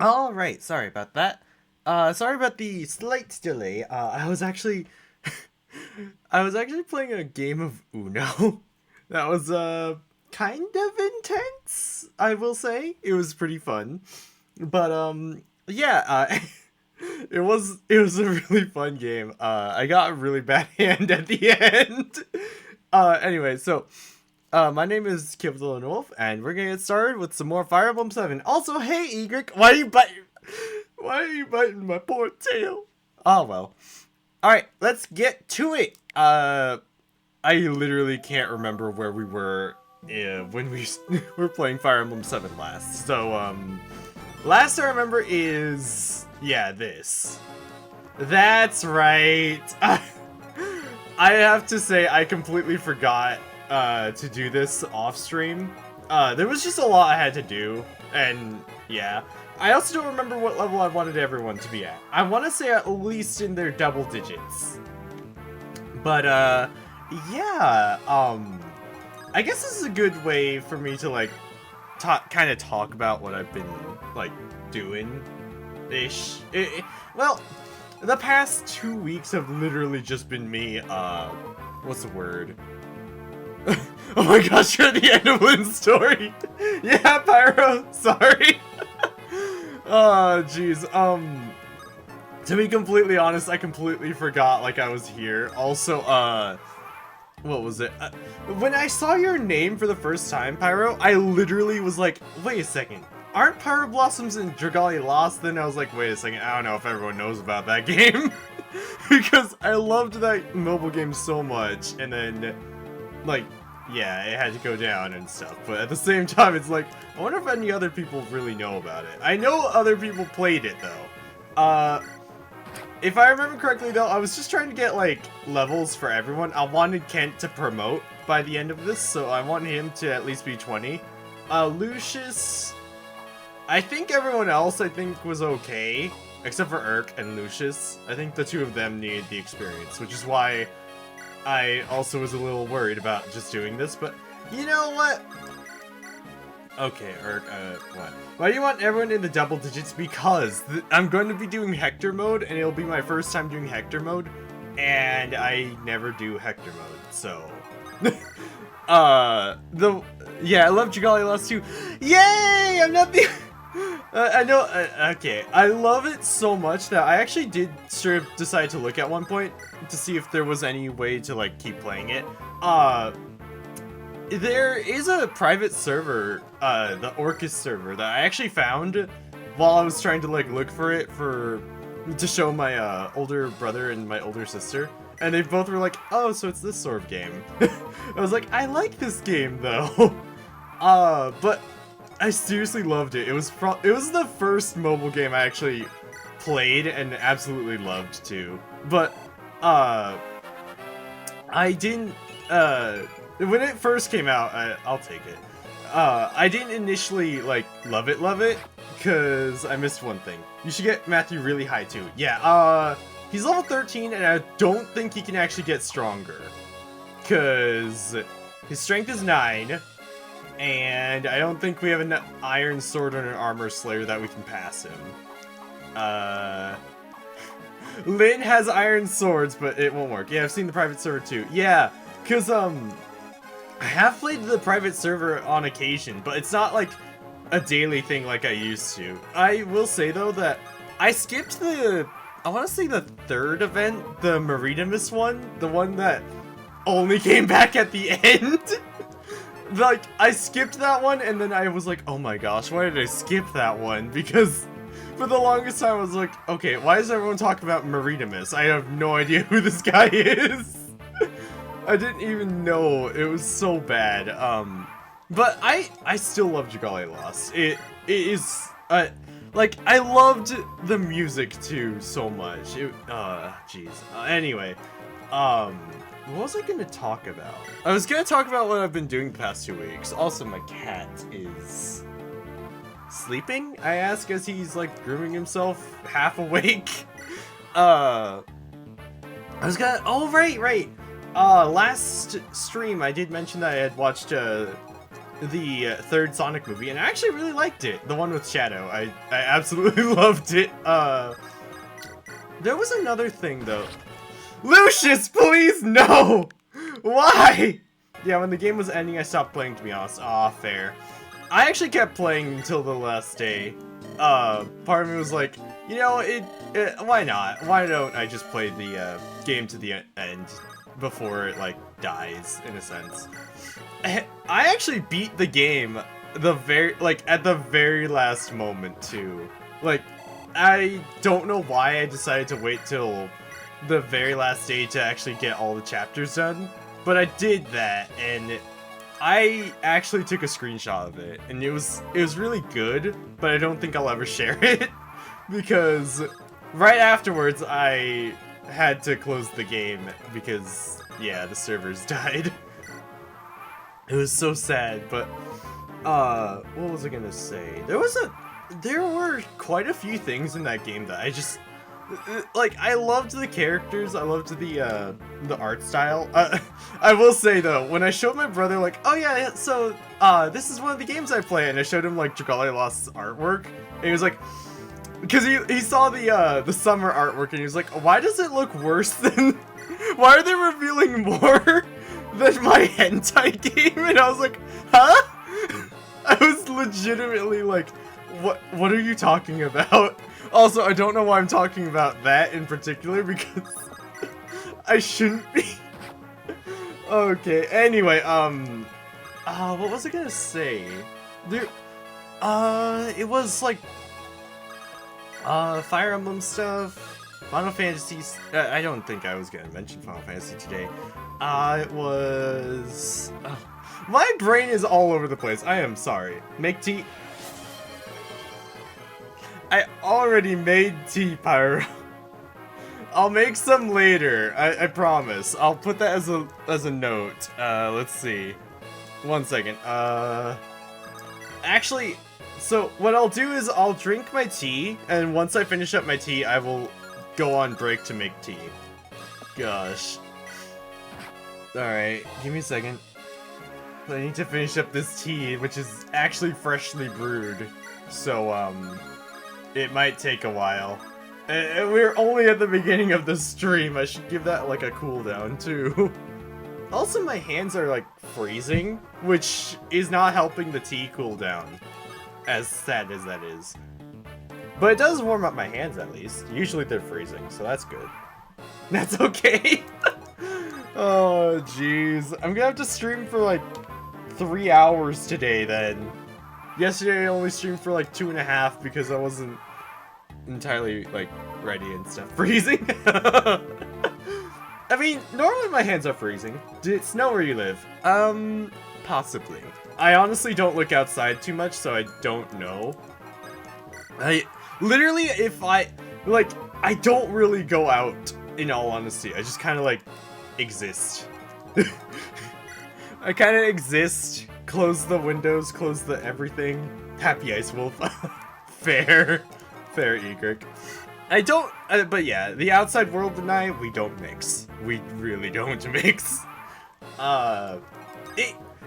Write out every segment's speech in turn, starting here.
All right, sorry about that. Sorry about the slight delay. I was actually, I was actually playing a game of Uno. That was kind of intense. I will say it was pretty fun, but yeah. It was a really fun game. I got a really bad hand at the end. Anyway, so my name is Kipton Wolf, and we're gonna get started with some more Fire Emblem 7. Also, hey Egric, why are you biting my poor tail? Oh well. Alright, let's get to it. I literally can't remember where we were when we were playing Fire Emblem 7 last. So, last I remember is, yeah, this. That's right. I have to say, I completely forgot to do this off stream. There was just a lot I had to do, and yeah. I also don't remember what level I wanted everyone to be at. I want to say at least in their double digits. But, yeah, I guess this is a good way for me to, like, kind of talk about what I've been, like, doing-ish. Well, the past 2 weeks have literally just been me, what's the word? Oh my gosh, you're at the end of Lynn's story! Yeah, Pyro, sorry! Oh, jeez, to be completely honest, I completely forgot, like, I was here. Also, what was it? When I saw your name for the first time, Pyro, I literally was like, wait a second. Aren't Pyro Blossoms and Dragali lost? Then I was like, wait a second, I don't know if everyone knows about that game. Because I loved that mobile game so much, and then, like, yeah, it had to go down and stuff. But at the same time, it's like, I wonder if any other people really know about it. I know other people played it, though. If I remember correctly, though, I was just trying to get, like, levels for everyone. I wanted Kent to promote by the end of this, so I want him to at least be 20. Lucius... I think everyone else, was okay. Except for Urk and Lucius. I think the two of them needed the experience, which is why I also was a little worried about just doing this, but you know what? Okay, Urk, what? Why do you want everyone in the double digits? Because I'm going to be doing Hector mode, and it'll be my first time doing Hector mode, and I never do Hector mode, so... yeah, I love Dragali Lost too. Yay! I'm not the... I know, okay, I love it so much that I actually did sort of decide to look at one point to see if there was any way to, like, keep playing it. There is a private server, the Orcus server, that I actually found while I was trying to, like, look for it to show my, older brother and my older sister. And they both were like, oh, so it's this sort of game. I was like, I like this game, though. But I seriously loved it. It was the first mobile game I actually played and absolutely loved, too. But, I didn't, when it first came out, I'll take it. I didn't initially, like, love it, because I missed one thing. You should get Matthew really high, too. Yeah, he's level 13, and I don't think he can actually get stronger. Because his strength is 9, and I don't think we have an Iron Sword or an Armor Slayer that we can pass him. Lynn has Iron Swords, but it won't work. Yeah, I've seen the private server, too. Yeah, because, I have played the private server on occasion, but it's not, like, a daily thing like I used to. I will say, though, that I skipped I want to say the third event, the Marinimus one, the one that only came back at the end. Like, I skipped that one, and then I was like, oh my gosh, why did I skip that one? Because for the longest time, I was like, okay, why is everyone talking about Marinimus? I have no idea who this guy is. I didn't even know. It was so bad. But I still love Dragali Lost. It is, like, I loved the music, too, so much. Jeez. Anyway, what was I gonna talk about? I was gonna talk about what I've been doing the past 2 weeks. Also, my cat is sleeping, I ask, as he's, like, grooming himself, half awake. I was gonna, oh, right. Last stream, I did mention that I had watched, the third Sonic movie, and I actually really liked it. The one with Shadow. I absolutely loved it. There was another thing, though. Lucius, please, no! Why? Yeah, when the game was ending, I stopped playing, to be honest. Aw, fair. I actually kept playing until the last day. Part of me was like, you know, why not? Why don't I just play the game to the end before it, like, dies, in a sense. I actually beat the game at the very last moment, too. Like, I don't know why I decided to wait till the very last day to actually get all the chapters done, but I did that, and I actually took a screenshot of it, and it was really good, but I don't think I'll ever share it, because right afterwards I had to close the game because, yeah, the servers died. It was so sad, but, what was I gonna say? There were quite a few things in that game that I just, like, I loved the characters, I loved the art style. I will say, though, when I showed my brother, like, oh yeah, so, this is one of the games I play, and I showed him, like, Dragalia Lost's artwork, and he was like, because he saw the summer artwork, and he was like, why does it look worse than, why are they revealing more than my hentai game? And I was like, huh? I was legitimately like, what are you talking about? Also, I don't know why I'm talking about that in particular, because I shouldn't be. Okay, anyway, what was I gonna say? It was like, Fire Emblem stuff, Final Fantasy, I don't think I was gonna mention Final Fantasy today. It was, my brain is all over the place, I am sorry. Make tea. I already made tea, Pyro. I'll make some later, I promise. I'll put that as a note. Let's see. 1 second. Actually, so what I'll do is I'll drink my tea, and once I finish up my tea, I will go on break to make tea. Gosh. Alright, give me a second. I need to finish up this tea, which is actually freshly brewed. So, it might take a while. And we're only at the beginning of the stream. I should give that like a cooldown too. Also, my hands are like freezing, which is not helping the tea cool down. As sad as that is. But it does warm up my hands at least. Usually they're freezing, so that's good. That's okay. Oh, jeez. I'm gonna have to stream for like 3 hours today then. Yesterday I only streamed for like 2.5 because I wasn't entirely like ready and stuff. Freezing? I mean, normally my hands are freezing. Did it snow where you live? Possibly. I honestly don't look outside too much, so I don't know. Literally, if I don't really go out, in all honesty. I just kind of like exist. I kind of exist. Close the windows, close the everything. Happy Ice Wolf. Fair, Egric. I don't, but yeah, the outside world and I, we don't mix. We really don't mix.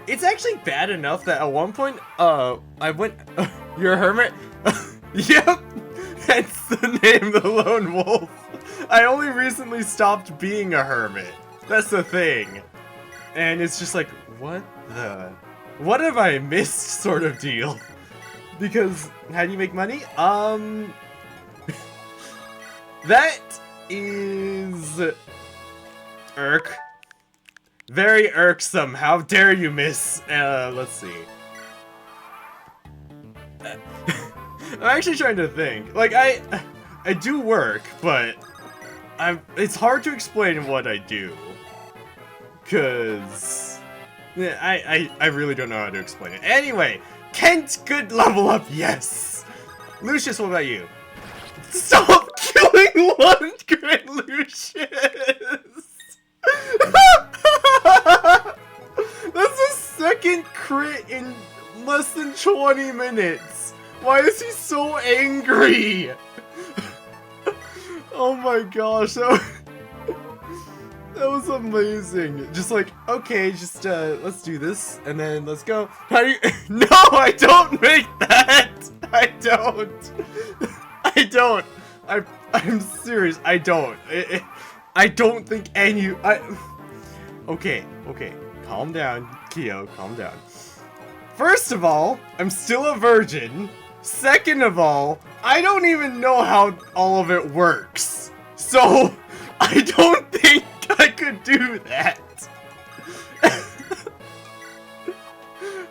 It's actually bad enough that at one point, I went, you're a hermit? Yep, that's the name, the Lone Wolf. I only recently stopped being a hermit. That's the thing. And it's just like, what have I missed sort of deal? Because, how do you make money? That is irk. Very irksome. How dare you, miss? Let's see. I'm actually trying to think. Like, I do work, but it's hard to explain what I do. Cause I really don't know how to explain it. Anyway, Kent, good level up, yes! Lucius, what about you? Stop killing Lundgren, Lucius! That's the second crit in less than 20 minutes! Why is he so angry? Oh my gosh, that That was amazing. Just like, okay, just let's do this, and then let's go. How do you? No, I don't make that. I don't. I don't. I'm serious. I don't. I don't think any. Okay. Calm down, Kyo. Calm down. First of all, I'm still a virgin. Second of all, I don't even know how all of it works. So, I don't think I could do that.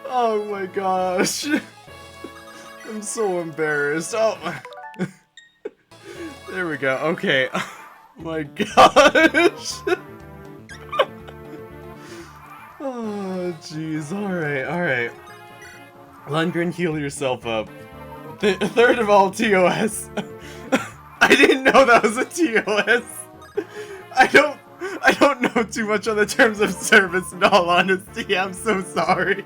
Oh my gosh. I'm so embarrassed. Oh. There we go. Okay. Oh my gosh. Oh, jeez. Alright. Lundgren, heal yourself up. Third of all, TOS. I didn't know that was a TOS. I don't know too much on the terms of service, in all honesty. I'm so sorry.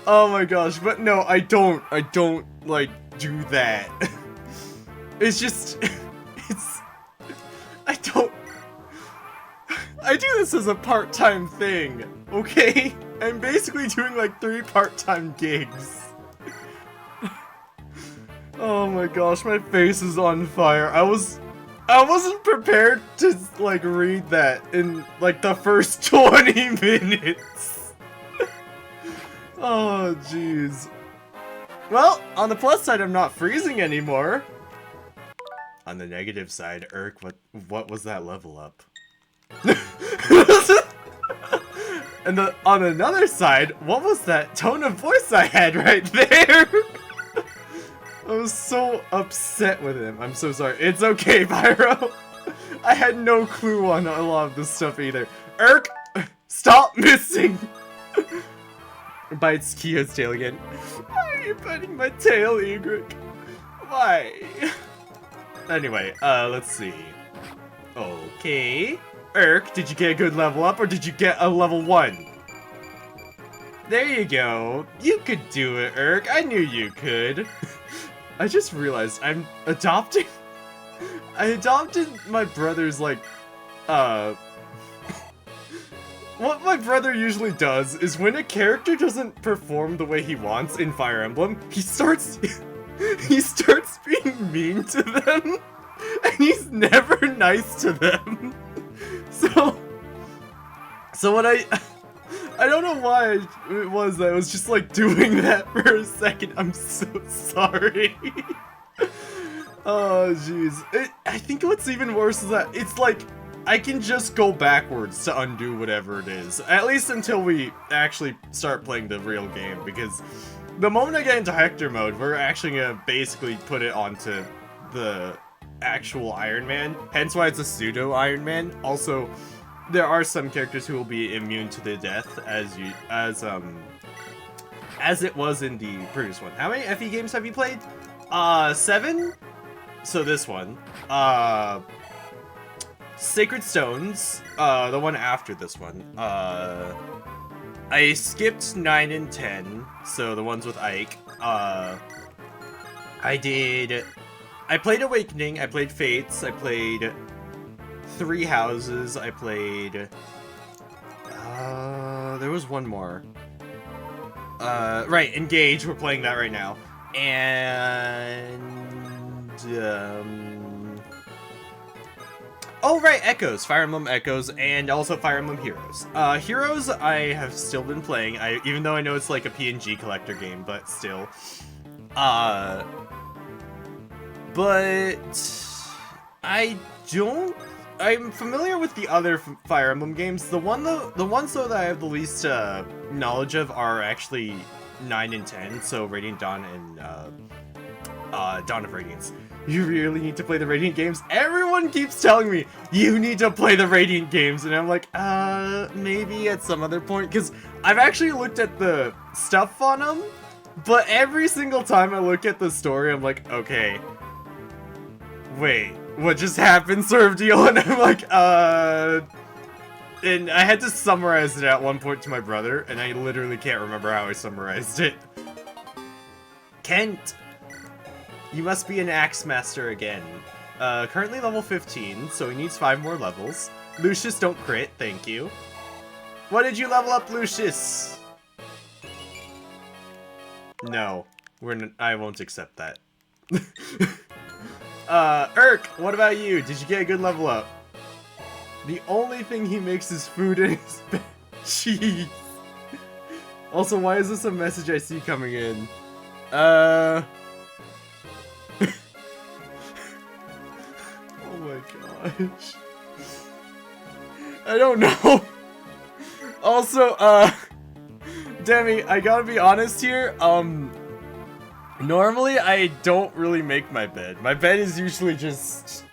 Oh my gosh, but no, I don't, like, do that. It's just, I do this as a part-time thing, okay? I'm basically doing like 3 part-time gigs. Oh my gosh, my face is on fire. I wasn't prepared to like read that in like the first 20 minutes. Oh jeez. Well, on the plus side, I'm not freezing anymore. On the negative side, what was that level up? And on another side, what was that tone of voice I had right there? I was so upset with him. I'm so sorry. It's okay, Pyro. I had no clue on a lot of this stuff either. Irk, stop missing. Bites Kyo's tail again. Why are you biting my tail, Egric? Why? Anyway, let's see. Okay. Irk, did you get a good level up or did you get a level 1? There you go. You could do it, Irk. I knew you could. I just realized I adopted my brother's, like, what my brother usually does is when a character doesn't perform the way he wants in Fire Emblem, he starts being mean to them, and he's never nice to them. So what I don't know why it was that I was just like doing that for a second. I'm so sorry. Oh jeez. I think what's even worse is that it's like I can just go backwards to undo whatever it is. At least until we actually start playing the real game, because the moment I get into Hector mode, we're actually gonna basically put it onto the actual Iron Man. Hence why it's a pseudo Iron Man. Also, there are some characters who will be immune to the death as it was in the previous one. How many FE games have you played? 7? So this one. Sacred Stones, the one after this one. I skipped 9 and 10, so the ones with Ike. I played Awakening, I played Fates, I played 3 Houses, I played... there was one more. Right, Engage, we're playing that right now. And... oh, right, Echoes, Fire Emblem Echoes, and also Fire Emblem Heroes. Heroes I have still been playing, even though I know it's like a PNG collector game, but still. But I'm familiar with the other Fire Emblem games. The ones though that I have the least knowledge of are actually 9 and 10, so Radiant Dawn and Dawn of Radiance. You really need to play the Radiant games? Everyone keeps telling me, you need to play the Radiant games, and I'm like, maybe at some other point, because I've actually looked at the stuff on them, but every single time I look at the story, I'm like, okay, wait, what just happened, sort of deal? And I'm like, and I had to summarize it at one point to my brother, and I literally can't remember how I summarized it. Kent! You must be an Axe Master again. Currently level 15, so he needs 5 more levels. Lucius, don't crit, thank you. What did you level up, Lucius? No, I won't accept that. Urk, what about you? Did you get a good level up? The only thing he makes is food and his bed. Jeez. Also, why is this a message I see coming in? Oh my gosh. I don't know. Also, Demi, I gotta be honest here, normally I don't really make my bed. My bed is usually just...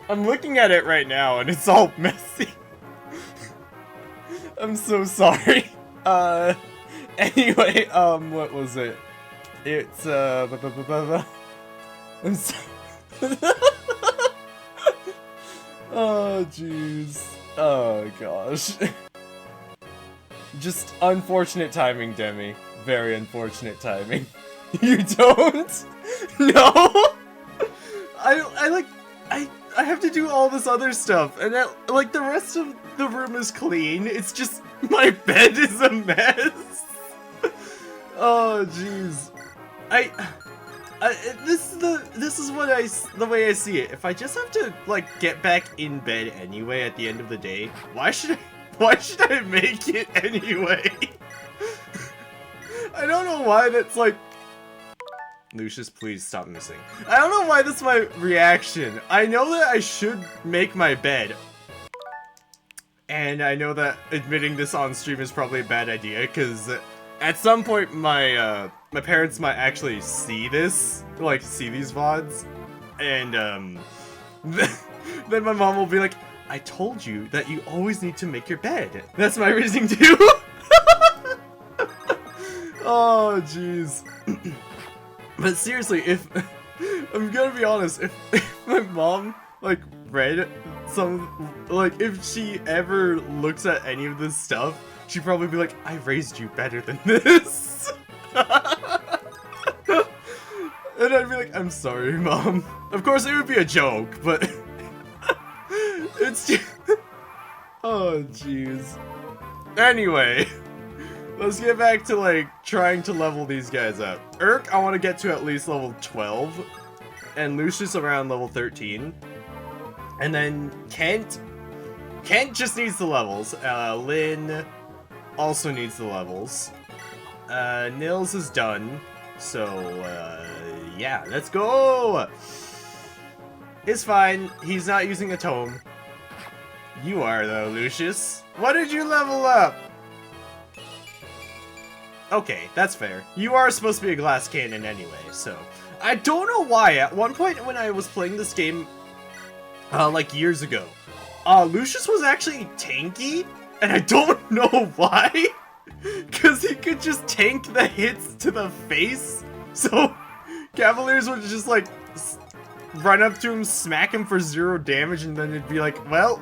I'm looking at it right now and it's all messy. I'm so sorry. Anyway, what was it? It's, I'm so oh, jeez. Oh, gosh. Just unfortunate timing, Demi. Very unfortunate timing. You don't? No? I have to do all this other stuff, and like, the rest of the room is clean. It's just, my bed is a mess. Oh, jeez. This is the way I see it. If I just have to, like, get back in bed anyway at the end of the day, why should I make it anyway? I don't know why that's like... Lucius, please stop missing. I don't know why that's my reaction. I know that I should make my bed. And I know that admitting this on stream is probably a bad idea, because at some point my parents might actually see this, like, see these VODs. And, then my mom will be like, I told you that you always need to make your bed. That's my reasoning too. Oh, jeez. But seriously, if I'm gonna be honest, if my mom, like, read some, like, if she ever looks at any of this stuff, she'd probably be like, I raised you better than this. And I'd be like, I'm sorry, Mom. Of course, it would be a joke, but it's just... Oh, jeez. Anyway, let's get back to, like, trying to level these guys up. Urk, I want to get to at least level 12, and Lucius around level 13. And then Kent just needs the levels. Lynn also needs the levels. Nils is done, so, yeah, let's go! It's fine, he's not using a tome. You are, though, Lucius. What did you level up? Okay, that's fair. You are supposed to be a glass cannon anyway, so... I don't know why, at one point when I was playing this game, like years ago, Lucius was actually tanky, and I don't know why, because he could just tank the hits to the face, so Cavaliers would just, like, run up to him, smack him for 0 damage, and then it'd be like, well,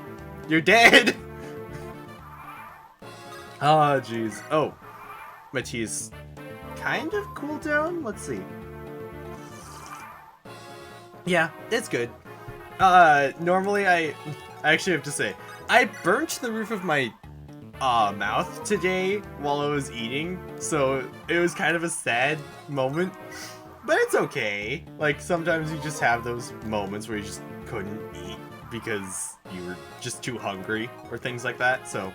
you're dead! Oh, jeez. Oh. My tea is kind of cooled down? Let's see. Yeah, it's good. Normally I actually have to say, I burnt the roof of my mouth today while I was eating, so it was kind of a sad moment. But it's okay. Like, sometimes you just have those moments where you just couldn't eat because you were just too hungry or things like that, so...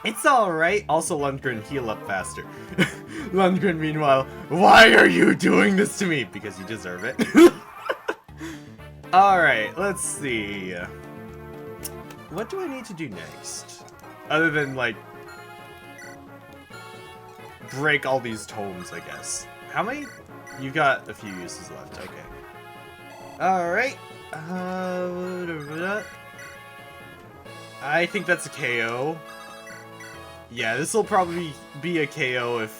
It's alright. Also, Lundgren, heal up faster. Lundgren, meanwhile, why are you doing this to me? Because you deserve it. Alright, let's see. What do I need to do next? Other than, like, break all these tomes, I guess. How many? You got a few uses left. Okay. Alright. I think that's a KO. Yeah, this will probably be a KO if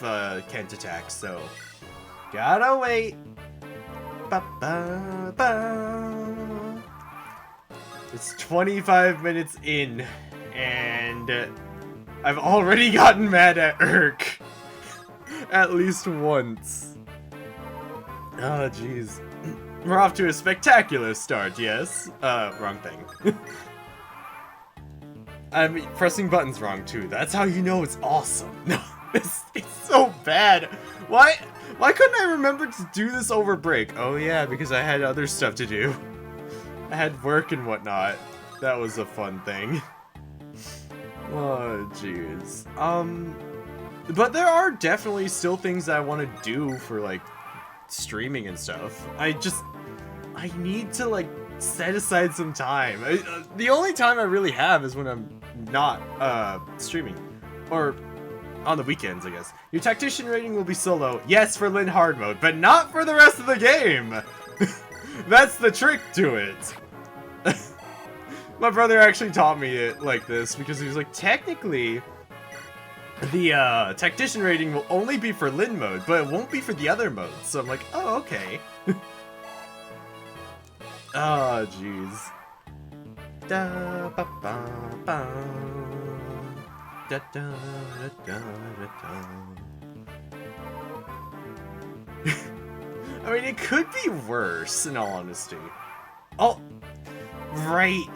Kent attacks, so... Gotta wait! Ba -ba -ba. It's 25 minutes in, and I've already gotten mad at Urk. At least once. Oh, jeez. We're off to a spectacular start, yes? Wrong thing. I'm pressing buttons wrong too. That's how you know it's awesome. No, it's so bad. Why couldn't I remember to do this over break? Oh yeah, because I had other stuff to do. I had work and whatnot. That was a fun thing. Oh jeez. But there are definitely still things that I want to do for like streaming and stuff. I need to like set aside some time. The only time I really have is when I'm not streaming, or on the weekends, I guess. Your tactician rating will be so low. Yes, for Lin hard mode, but not for the rest of the game. That's the trick to it. My brother actually taught me it like this because he was like, technically, the tactician rating will only be for Lin mode, but it won't be for the other modes. So I'm like, oh, okay. Oh, jeez. Da ba ba ba. Da da da da da. I mean, it could be worse, in all honesty. Oh, right.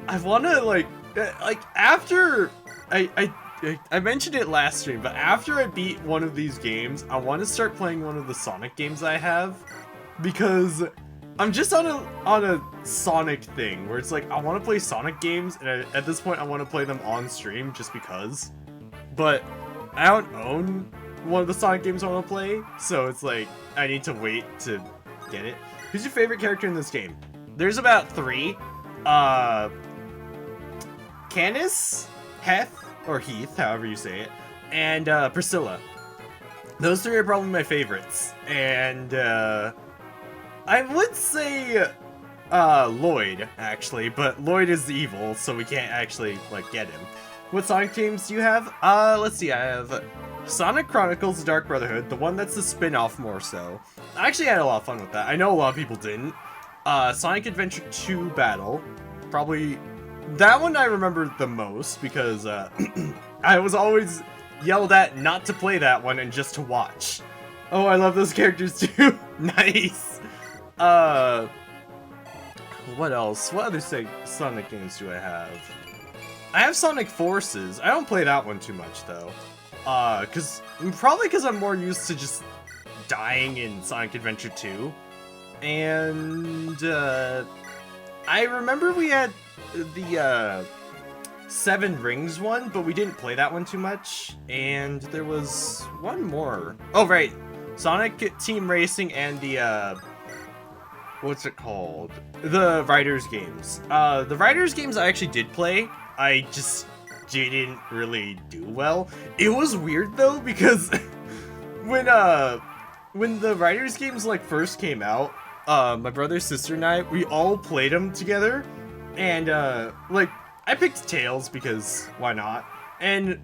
I wanna like after I mentioned it last stream, but after I beat one of these games, I want to start playing one of the Sonic games I have, because I'm just on a Sonic thing where it's like I want to play Sonic games, and at this point I want to play them on stream just because. But I don't own one of the Sonic games I want to play, so it's like I need to wait to get it. Who's your favorite character in this game? There's about 3. Canis, Heth, or Heath, however you say it, and Priscilla. Those 3 are probably my favorites, and I would say Lloyd, actually, but Lloyd is evil, so we can't actually like get him. What Sonic games do you have? Let's see, I have Sonic Chronicles: Dark Brotherhood, the one that's the spin-off more so. I actually had a lot of fun with that. I know a lot of people didn't. Sonic Adventure 2 Battle, probably that one I remember the most because I was always yelled at not to play that one and just to watch. Oh, I love those characters too. Nice. What else? What other Sonic games do I have? I have Sonic Forces. I don't play that one too much though. Probably because I'm more used to just dying in Sonic Adventure 2. And I remember we had the 7 Rings one, but we didn't play that one too much. And there was one more. Oh right, Sonic Team Racing and the what's it called? The Riders games. The Riders games I actually did play. I just didn't really do well. It was weird though because when the Riders games like first came out, my brother, sister, and I, we all played them together, and like I picked Tails because why not? And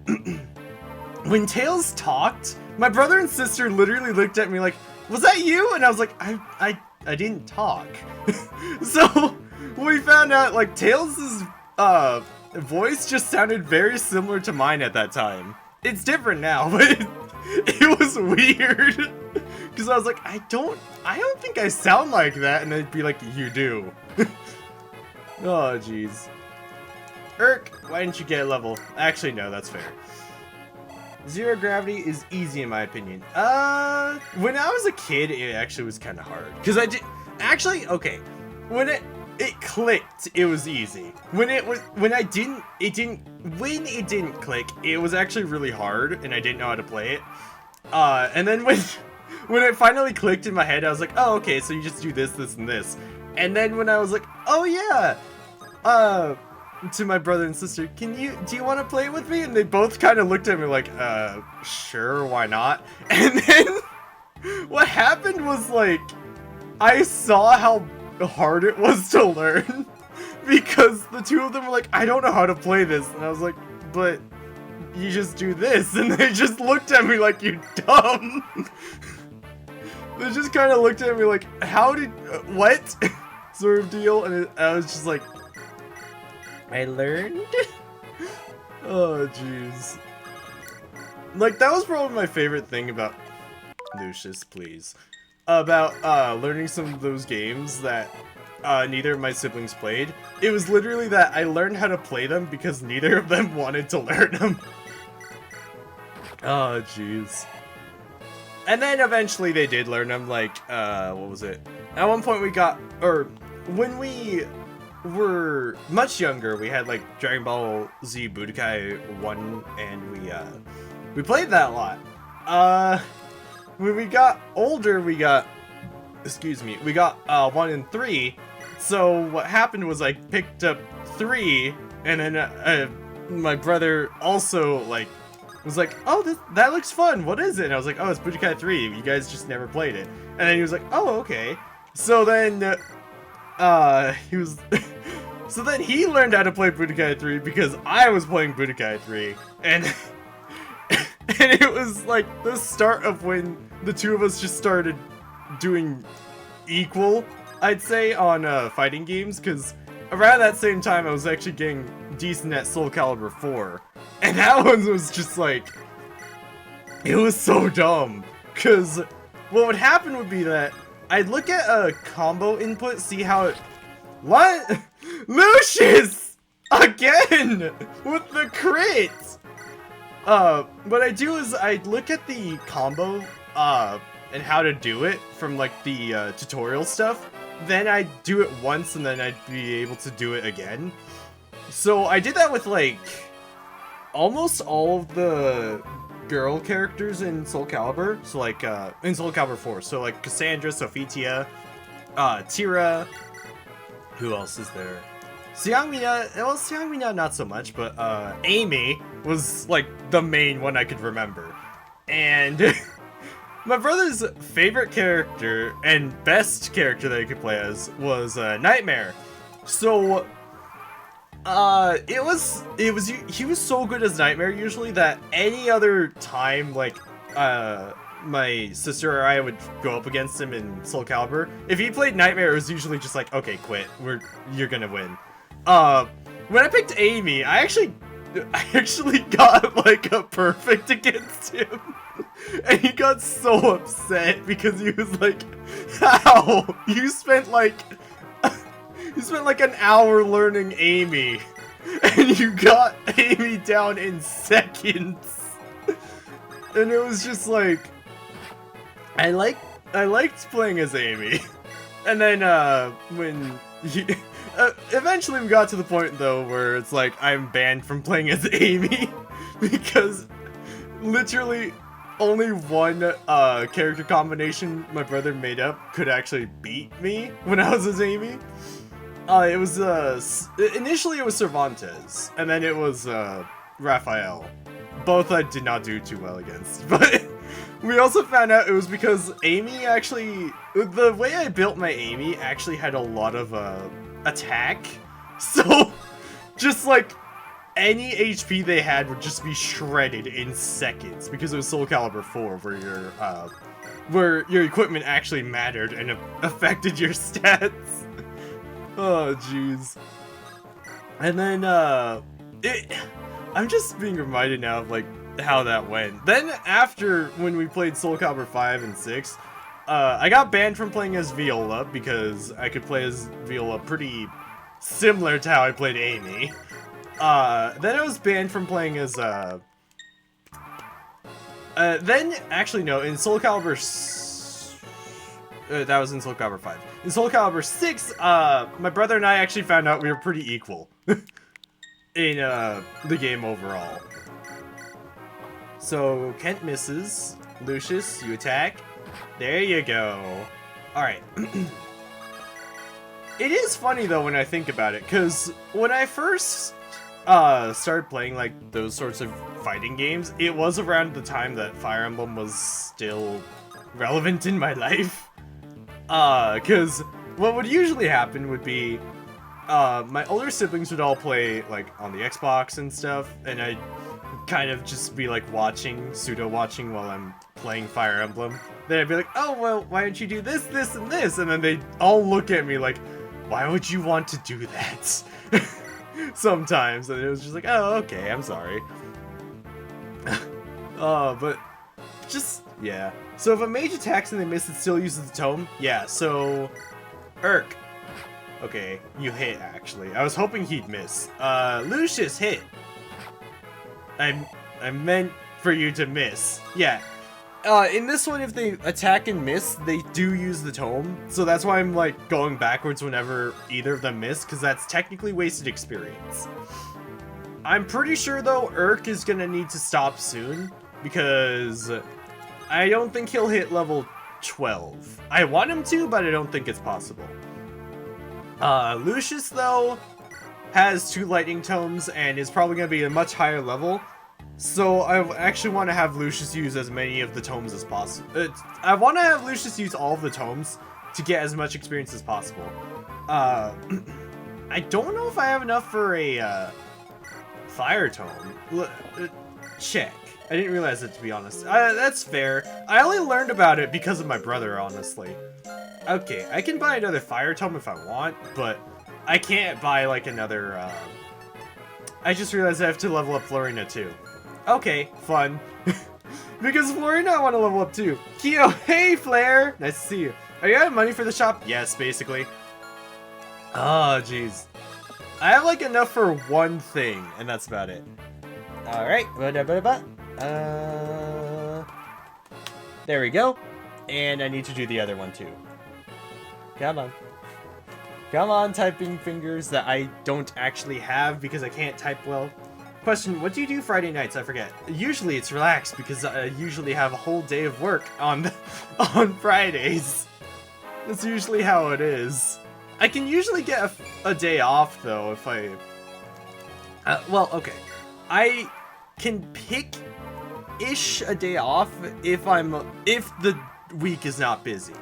when Tails talked, my brother and sister literally looked at me like, "Was that you?" And I was like, I didn't talk." So we found out like Tails' voice just sounded very similar to mine at that time. It's different now, but it was weird. Because I was like, I don't think I sound like that, and they'd be like, you do. Oh, jeez. Irk, why didn't you get a level? Actually, no, that's fair. Zero gravity is easy in my opinion. When I was a kid, it actually was kind of hard. Because I did, actually, okay. When it clicked, it was easy. When it didn't click, it was actually really hard, and I didn't know how to play it. And then when it finally clicked in my head, I was like, oh, okay, so you just do this, this, and this. And then when I was like, oh yeah, to my brother and sister, do you want to play it with me? And they both kind of looked at me like, sure, why not? And then what happened was like, I saw how hard it was to learn because the two of them were like, I don't know how to play this. And I was like, but you just do this. And they just looked at me like, you dumb. They just kind of looked at me like, what? Sort of deal. And I was just like, I learned? Oh, jeez. Like, that was probably my favorite thing about Lucius, please. About learning some of those games that neither of my siblings played. It was literally that I learned how to play them because neither of them wanted to learn them. Oh, jeez. And then eventually they did learn them, like, what was it? At one point we got, or when we were much younger, we had, like, Dragon Ball Z Budokai 1, and we played that a lot. When we got older, we got 1 and 3, so what happened was I picked up 3, and then, my brother also, like, was like, oh, that looks fun, what is it? And I was like, oh, it's Budokai 3, you guys just never played it. And then he was like, oh, okay. So then, he was... so then he learned how to play Budokai 3 because I was playing Budokai 3, and... and it was, like, the start of when the two of us just started doing equal, I'd say, on, fighting games, because around that same time I was actually getting decent at Soul Calibur 4. And that one was just like, it was so dumb, because what would happen would be that I'd look at a combo input, see how it... What? Lucius! Again! With the crit! What I do is I look at the combo, and how to do it from, like, the, tutorial stuff. Then I'd do it once, and then I'd be able to do it again. So I did that with, like, almost all of the girl characters in Soul Calibur. So, like, in Soul Calibur 4. So, like, Cassandra, Sophitia, Tira. Who else is there? Xiangmina, well, Xiangmina not so much, but, Amy was, like, the main one I could remember. And my brother's favorite character and best character that he could play as was, Nightmare. So, he was so good as Nightmare usually that any other time, like, my sister or I would go up against him in Soul Calibur, if he played Nightmare, it was usually just like, okay, quit, you're gonna win. When I picked Amy, I actually got, like, a perfect against him. And he got so upset because he was like, how? You spent like an hour learning Amy, and you got Amy down in seconds. And it was just like, I liked playing as Amy. And then, when eventually we got to the point, though, where it's like, I'm banned from playing as Amy, because literally only one, character combination my brother made up could actually beat me when I was as Amy. It was, initially it was Cervantes, and then it was, Raphael. Both I did not do too well against, but we also found out it was because Amy actually, the way I built my Amy actually had a lot of, attack, so just like any HP they had would just be shredded in seconds because it was Soul Calibur 4 where your equipment actually mattered and affected your stats. Oh jeez. And then I'm just being reminded now of like how that went. Then after when we played Soul Calibur 5 and 6, I got banned from playing as Viola because I could play as Viola pretty similar to how I played Amy. Then I was banned from playing as, then, actually no, in Soul Calibur, that was in Soul Calibur 5. In Soul Calibur 6, my brother and I actually found out we were pretty equal in, the game overall. So, Kent misses. Lucius, you attack. There you go. Alright. It is funny, though, when I think about it, because when I first started playing, like, those sorts of fighting games, it was around the time that Fire Emblem was still relevant in my life. Because what would usually happen would be, my older siblings would all play, like, on the Xbox and stuff, and I'd kind of just be, like, pseudo watching while I'm playing Fire Emblem. Then I'd be like, oh, well, why don't you do this, this, and this? And then they'd all look at me like, why would you want to do that? Sometimes, and it was just like, oh, okay, I'm sorry. But just, yeah. So if a mage attacks and they miss, it still uses the tome? Yeah, so, Urk. Okay, you hit, actually. I was hoping he'd miss. Lucius, hit! I meant for you to miss. Yeah. In this one, if they attack and miss, they do use the tome. So that's why I'm, like, going backwards whenever either of them miss, because that's technically wasted experience. I'm pretty sure, though, Urk is gonna need to stop soon, because I don't think he'll hit level 12. I want him to, but I don't think it's possible. Lucius, though, has 2 lightning tomes and is probably going to be a much higher level. So I actually want to have Lucius use as many of the tomes as possible. I want to have Lucius use all of the tomes to get as much experience as possible. I don't know if I have enough for a fire tome. Check. I didn't realize it, to be honest. That's fair. I only learned about it because of my brother, honestly. Okay, I can buy another fire tome if I want, but I can't buy, like, another, I just realized I have to level up Florina, too. Okay, fun. Because Florina, I want to level up, too. Kyo, hey, Flare! Nice to see you. Are you out of money for the shop? Yes, basically. Oh, jeez. I have, like, enough for one thing, and that's about it. Alright. There we go. And I need to do the other one, too. Come on. Come on, typing fingers that I don't actually have because I can't type well. Question, what do you do Friday nights? I forget. Usually it's relaxed because I usually have a whole day of work on Fridays. That's usually how it is. I can usually get a day off, though, if I... well, okay. I can pick-ish a day off if the week is not busy.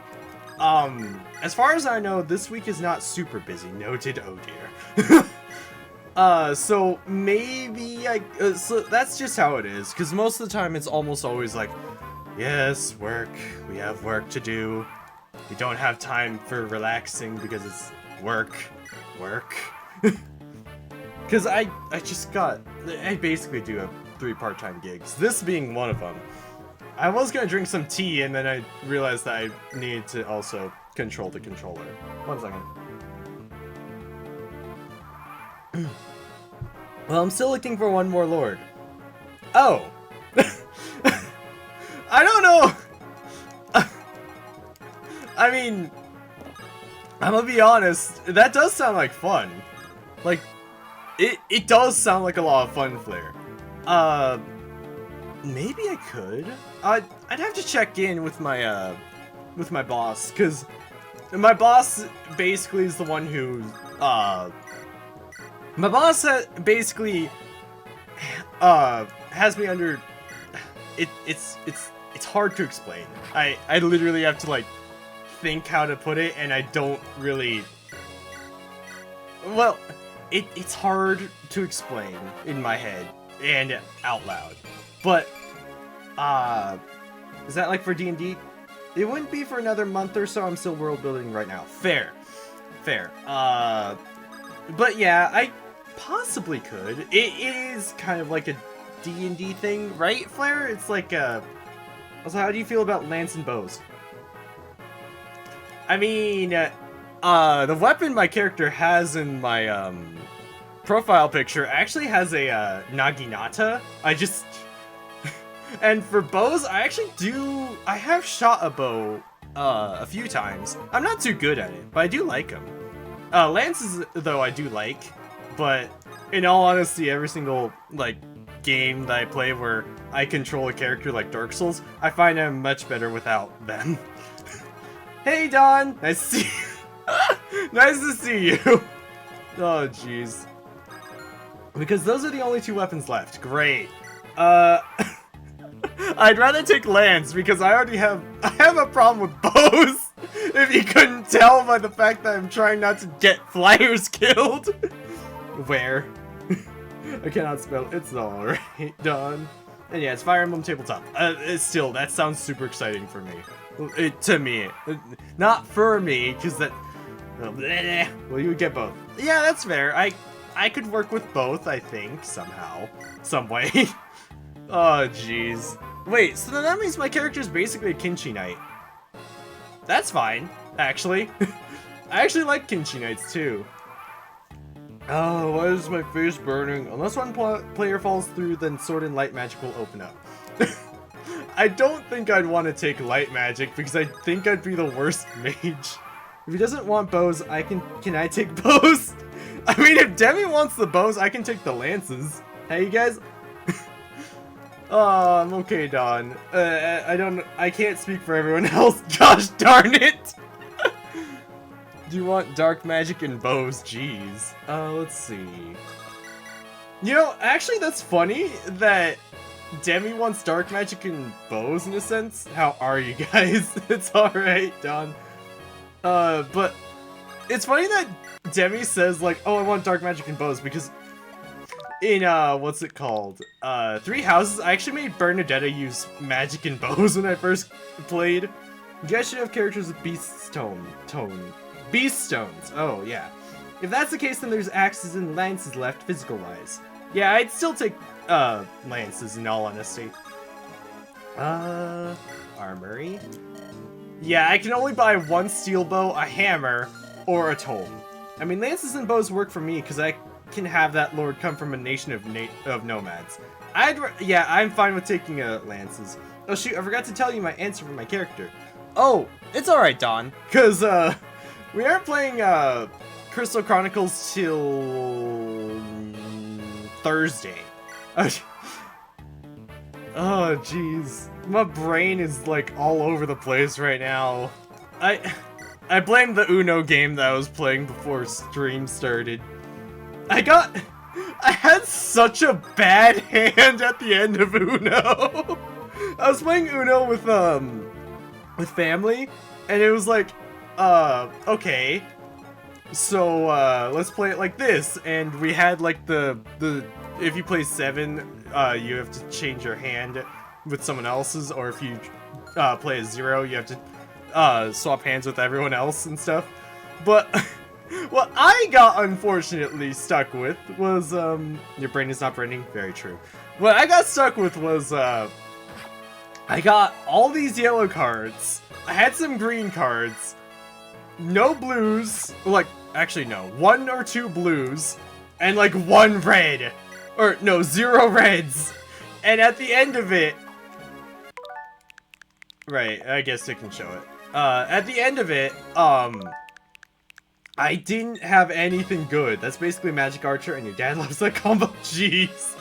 As far as I know, this week is not super busy. Noted, oh dear. So maybe so that's just how it is, because most of the time it's almost always like, yes, work, we have work to do. We don't have time for relaxing because it's work. Because I basically do have 3 part-time gigs, this being one of them. I was gonna drink some tea, and then I realized that I needed to also control the controller. 1 second. Well, I'm still looking for one more lord. Oh! I don't know! I mean, I'm gonna be honest, that does sound like fun. Like, it does sound like a lot of fun, Flare. Maybe I could. I'd have to check in with my boss, because my boss basically is the one who, my boss basically, has me under, it's hard to explain. I literally have to, like, think how to put it, and I don't really, well, it's hard to explain in my head and out loud. But, is that like for D&D? It wouldn't be for another month or so. I'm still world building right now. Fair. But yeah, I possibly could. It is kind of like a D&D thing, right, Flare? It's like also, how do you feel about lance and bows? I mean, the weapon my character has in my, profile picture actually has a, naginata. And for bows, I have shot a bow, a few times. I'm not too good at it, but I do like them. Lances, though, I do like, but in all honesty, every single, like, game that I play where I control a character like Dark Souls, I find I'm much better without them. Hey, Don! Nice to see you. Nice to see you. Oh, jeez. Because those are the only 2 weapons left. Great. I'd rather take lance because I have a problem with bows. If you couldn't tell by the fact that I'm trying not to get flyers killed. Where? I cannot spell. It's alright, Don. And yeah, it's Fire Emblem Tabletop. Still, that sounds super exciting for me. To me. Not for me, because that... Well, you would get both. Yeah, that's fair. I could work with both, I think, somehow. Some way. Oh, jeez. Wait, so then that means my character's basically a Kinchi Knight. That's fine, actually. I actually like Kinchi Knights too. Oh, why is my face burning? Unless one player falls through, then Sword and Light Magic will open up. I don't think I'd want to take Light Magic because I think I'd be the worst mage. If he doesn't want bows, can I take bows? I mean, if Demi wants the bows, I can take the lances. Hey, you guys? Oh, I'm okay, Don. I can't speak for everyone else. Gosh darn it! Do you want dark magic and bows? Jeez. Let's see. You know, actually that's funny that Demi wants dark magic and bows in a sense. How are you guys? It's alright, Don. But it's funny that Demi says like, oh, I want dark magic and bows because in, what's it called? Three Houses, I actually made Bernadetta use magic and bows when I first played. You guys should have characters with Beast Stones. Oh, yeah. If that's the case, then there's axes and lances left, physical-wise. Yeah, I'd still take, lances, in all honesty. Armory? Yeah, I can only buy one steel bow, a hammer, or a tome. I mean, lances and bows work for me, because I can have that lord come from a nation of nomads. Yeah, I'm fine with taking, lances. Oh, shoot, I forgot to tell you my answer for my character. Oh, it's alright, Don. Because, we aren't playing, Crystal Chronicles till Thursday. Oh, jeez. My brain is, like, all over the place right now. I blame the Uno game that I was playing before stream started. I had such a bad hand at the end of Uno. I was playing Uno with family, and it was like, okay, so, let's play it like this, and we had, like, if you play 7, you have to change your hand with someone else's, or if you, play a 0, you have to, swap hands with everyone else and stuff, but what I got unfortunately stuck with was, your brain is not burning, very true. What I got stuck with was, I got all these yellow cards, I had some green cards, no blues, like, actually no, 1 or 2 blues, and like 1 red, or no, 0 reds, and at the end of it, right, I guess it can show it, at the end of it, I didn't have anything good. That's basically Magic Archer, and your dad loves that combo. Jeez.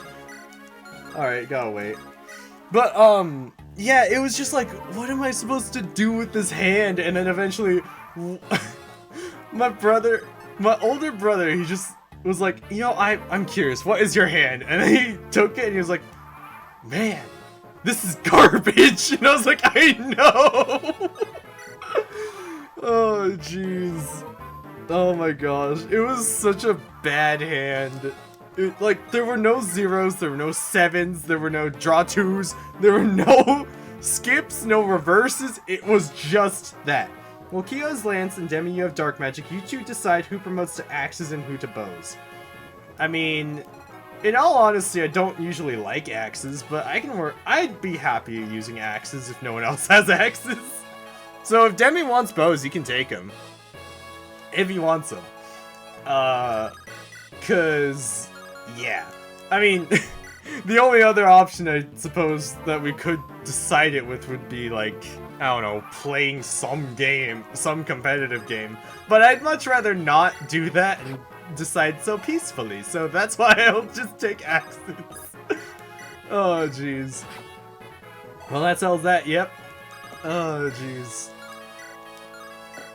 Alright, gotta wait. But, yeah, it was just like, what am I supposed to do with this hand? And then eventually, my older brother, he just was like, you know, I'm curious, what is your hand? And then he took it, and he was like, man, this is garbage. And I was like, I know. Oh, jeez. Oh my gosh, it was such a bad hand. Like, there were no 0s, there were no 7s, there were no draw 2s, there were no skips, no reverses, it was just that. Well, Kyo has Lance and Demi, you have Dark Magic. You two decide who promotes to axes and who to bows. I mean, in all honesty, I don't usually like axes, but I'd be happy using axes if no one else has axes. So if Demi wants bows, he can take them. If he wants them. Cause, yeah. I mean, the only other option I suppose that we could decide it with would be like, I don't know, playing some game, some competitive game. But I'd much rather not do that and decide so peacefully, so that's why I'll just take axes. Oh, jeez. Well, that settles that, yep. Oh, jeez.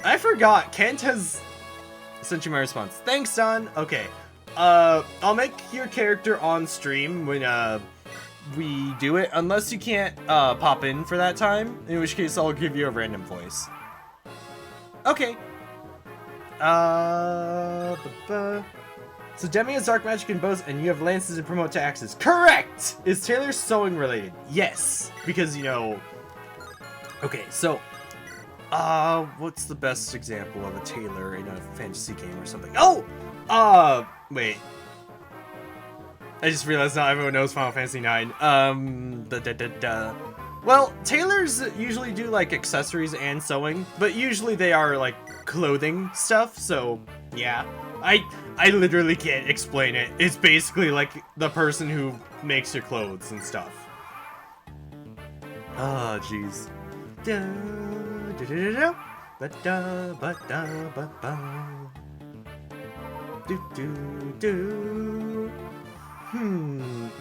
I forgot, Kent has sent you my response. Thanks, Don. Okay. I'll make your character on stream when, we do it, unless you can't, pop in for that time, in which case I'll give you a random voice. Okay. So Demi has Dark Magic and bows, and you have lances and promote to axes. Correct! Is Taylor sewing related? Yes, because, you know... Okay, so... what's the best example of a tailor in a fantasy game or something? Oh! Wait. I just realized not everyone knows Final Fantasy IX. Well, tailors usually do like accessories and sewing, but usually they are like clothing stuff, so yeah. I literally can't explain it. It's basically like the person who makes your clothes and stuff. Oh, jeez.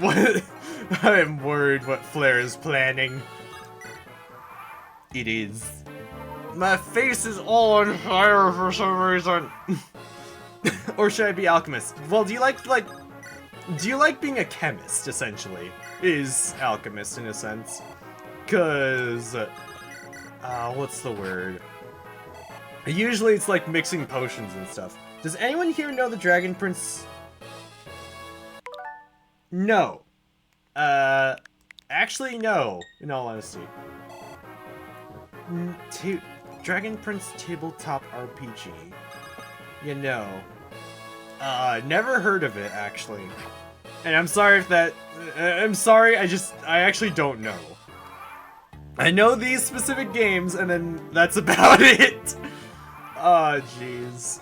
What? I am worried what Flare is planning. It is. My face is all on fire for some reason. Or should I be alchemist? Well, do you like being a chemist, essentially? Is alchemist in a sense. Cause, what's the word? Usually it's like mixing potions and stuff. Does anyone here know the Dragon Prince? No. Actually no, in all honesty. Dragon Prince Tabletop RPG. You know. Never heard of it, actually. And I'm sorry if that... I'm sorry, I actually don't know. I know these specific games, and then that's about it. Oh, jeez.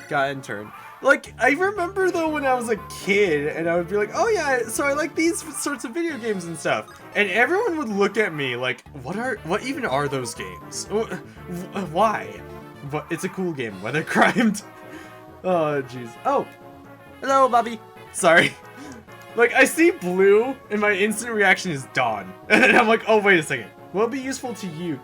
Got intern. Like, I remember, though, when I was a kid, and I would be like, oh, yeah, so I like these sorts of video games and stuff. And everyone would look at me like, what even are those games? Why? But it's a cool game, Weather Crimed. Oh, jeez. Oh, hello, Bobby. Sorry. Like, I see blue, and my instant reaction is Dawn. And then I'm like, oh, wait a second. What'll be useful to you?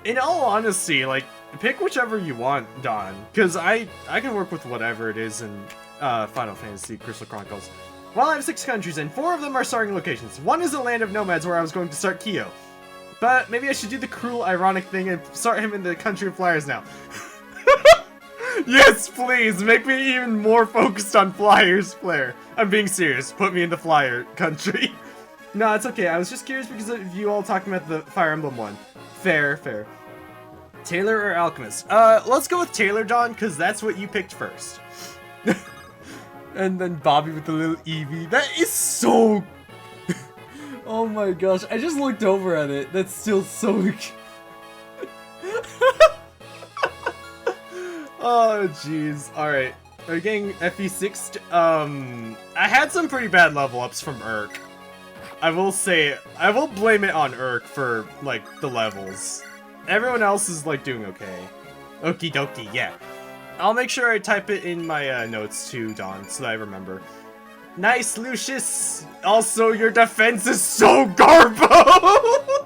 In all honesty, like, pick whichever you want, Dawn. Because I can work with whatever it is in Final Fantasy Crystal Chronicles. Well, I have 6 countries, and 4 of them are starting locations. 1 is a land of nomads where I was going to start Kyo. But maybe I should do the cruel, ironic thing and start him in the country of flyers now. Yes, please, make me even more focused on flyers, Flare. I'm being serious, put me in the flyer country. No, it's okay, I was just curious because of you all talking about the Fire Emblem one. Fair, fair. Tailor or alchemist? Let's go with Tailor, John, because that's what you picked first. And then Bobby with the little Eevee. That is so... Oh my gosh, I just looked over at it. That's still so... Oh, jeez. Alright. Are we getting FE6'd? I had some pretty bad level ups from Urk. I will say, I will blame it on Urk for, like, the levels. Everyone else is, like, doing okay. Okie dokie, yeah. I'll make sure I type it in my notes too, Dawn, so that I remember. Nice, Lucius! Also, your defense is so garbo!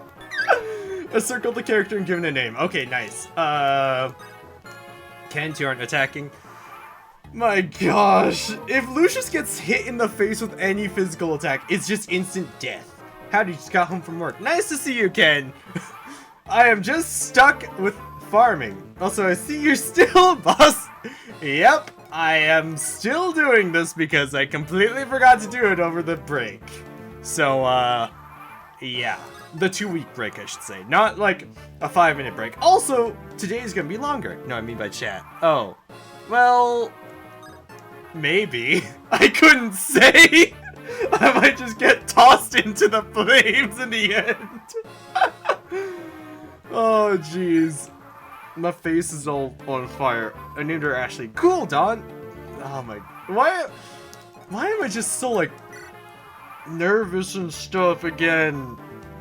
Circle the character and give it a name. Okay, nice. Kent, you aren't attacking. My gosh. If Lucius gets hit in the face with any physical attack, it's just instant death. Howdy, just got home from work. Nice to see you, Ken. I am just stuck with farming. Also, I see you're still a boss. Yep, I am still doing this because I completely forgot to do it over the break. So, yeah. The 2-week break, I should say. Not like a 5-minute break. Also, today's gonna be longer. No, I mean by chat. Oh. Well, maybe. I couldn't say. I might just get tossed into the flames in the end. Oh, jeez. My face is all on fire. I named her Ashley. Cool, Dawn. Oh my... Why am I just so, like, nervous and stuff again?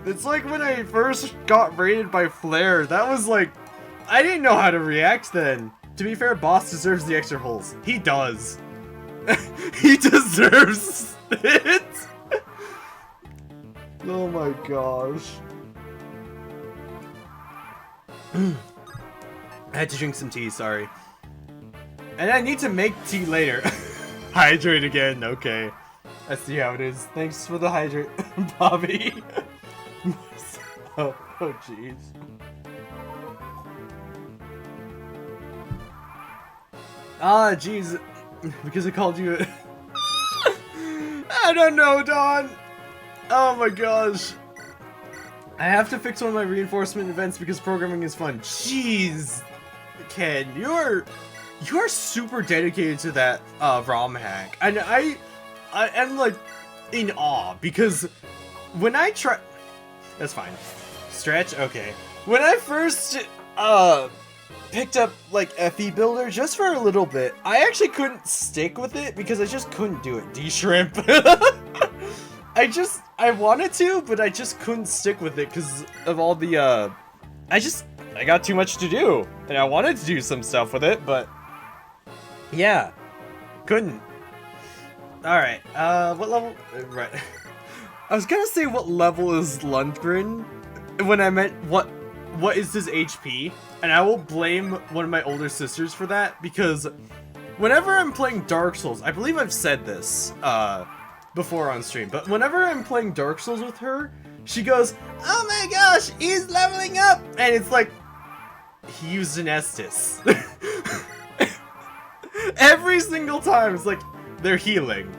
It's like when I first got raided by Flare. That was like... I didn't know how to react then. To be fair, boss deserves the extra holes. He does. He deserves it. Oh my gosh. I had to drink some tea, sorry. And I need to make tea later. Hydrate again, okay. I see how it is. Thanks for the hydrate, Bobby. Oh, jeez. Ah, jeez. Because I called you... I don't know, Dawn. Oh my gosh. I have to fix one of my reinforcement events because programming is fun. Jeez. Ken, you're super dedicated to that ROM hack. And I'm like, in awe, because when I try... That's fine. Stretch? Okay. When I first, picked up, like, FE Builder, just for a little bit, I actually couldn't stick with it, because I just couldn't do it. D-Shrimp. I wanted to, but I just couldn't stick with it, because of all the, I got too much to do, and I wanted to do some stuff with it, but, yeah, couldn't. Alright, what level? Right. I was gonna say what level is Lundgren when I meant what is his HP, and I will blame one of my older sisters for that, because whenever I'm playing Dark Souls, I believe I've said this, before on stream, but whenever I'm playing Dark Souls with her, she goes, "Oh my gosh, he's leveling up!" And it's like, he used an Estus. Every single time, it's like, they're healing.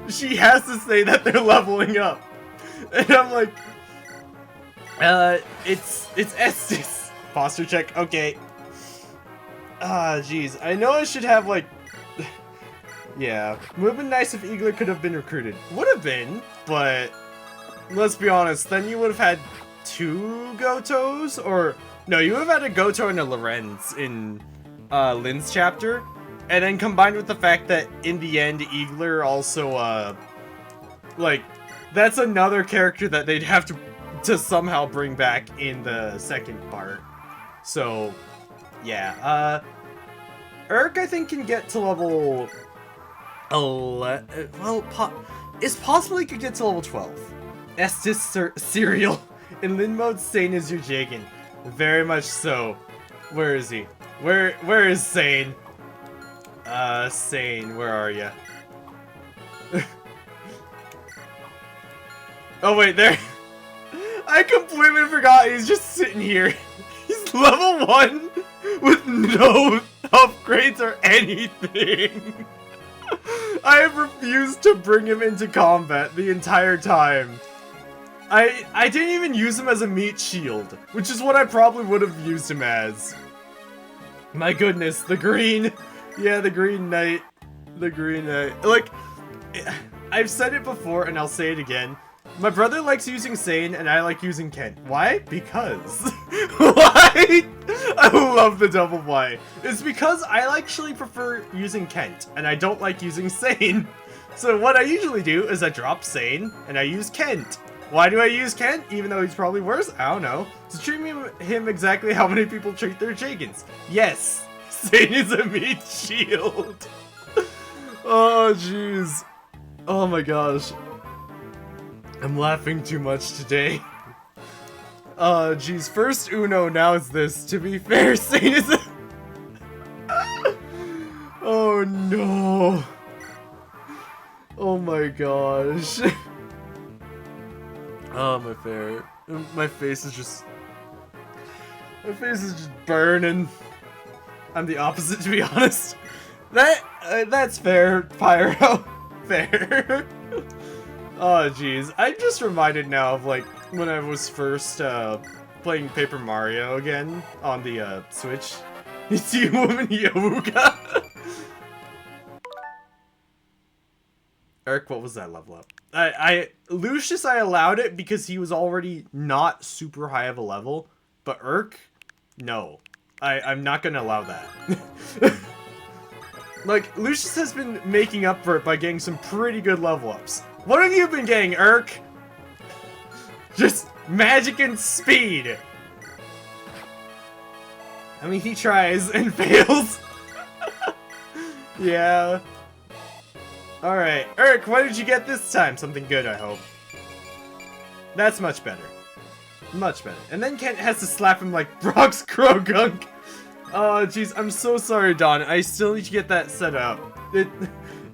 She has to say that they're leveling up. And I'm like, it's Estus. Posture check, okay. Ah, jeez. I know I should have, like... Yeah. Would have been nice if Eagler could have been recruited. Would have been, but... Let's be honest, then you would have had 2 Gotos? Or... No, you would have had a Goto and a Lorenz in Lynn's chapter. And then combined with the fact that in the end, Eagler also, like, that's another character that they'd have to somehow bring back in the second part. So, yeah, Urk, I think, can get to level 11, well, it's possible he could get to level 12. Estus Cereal. In Lin mode, Sane is your Jagan. Very much so. Where is he? Where is Sane? Sane, where are ya? Oh wait, there. I completely forgot he's just sitting here. He's level 1 with no upgrades or anything. I have refused to bring him into combat the entire time. I didn't even use him as a meat shield, which is what I probably would have used him as. My goodness, the green. Yeah, the Green Knight. The Green Knight. Like, I've said it before and I'll say it again. My brother likes using Sane and I like using Kent. Why? Because. Why? I love the double why. It's because I actually prefer using Kent and I don't like using Sane. So what I usually do is I drop Sane and I use Kent. Why do I use Kent? Even though he's probably worse? I don't know. To treat him exactly how many people treat their Jagans. Yes. Sane is a meat shield. Oh, jeez. Oh my gosh. I'm laughing too much today. Oh, jeez. First Uno, now it's this. To be fair, Sane is a... Oh, no. Oh my gosh. Oh, my face is just... My face is just burning. I'm the opposite, to be honest. That's fair, Pyro. Fair. Oh, jeez. I'm just reminded now of, like, when I was first, playing Paper Mario again on the, Switch. You see Woman Yowuga? Eric, what was that level up? Lucius, I allowed it because he was already not super high of a level, but Urk, no. I'm not gonna allow that. Like, Lucius has been making up for it by getting some pretty good level ups. What have you been getting, Urk? Just magic and speed. I mean, he tries and fails. Yeah. Alright, Urk, what did you get this time? Something good, I hope. That's much better. Much better. And then Kent has to slap him like Brock's Krogunk. Oh, jeez, I'm so sorry, Don. I still need to get that set up.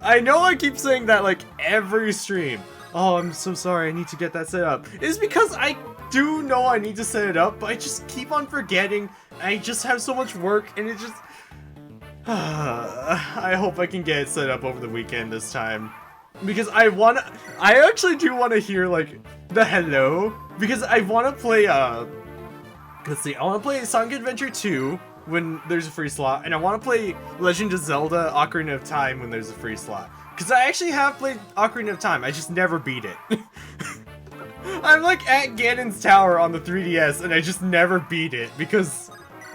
I know I keep saying that, like, every stream. Oh, I'm so sorry, I need to get that set up. It's because I do know I need to set it up, but I just keep on forgetting. I just have so much work, and it just... I hope I can get it set up over the weekend this time. Because I actually do want to hear, like, the hello. Because I want to play, let's see, I want to play Sonic Adventure 2 when there's a free slot. And I want to play Legend of Zelda Ocarina of Time when there's a free slot. Because I actually have played Ocarina of Time, I just never beat it. I'm like at Ganon's Tower on the 3DS, and I just never beat it, because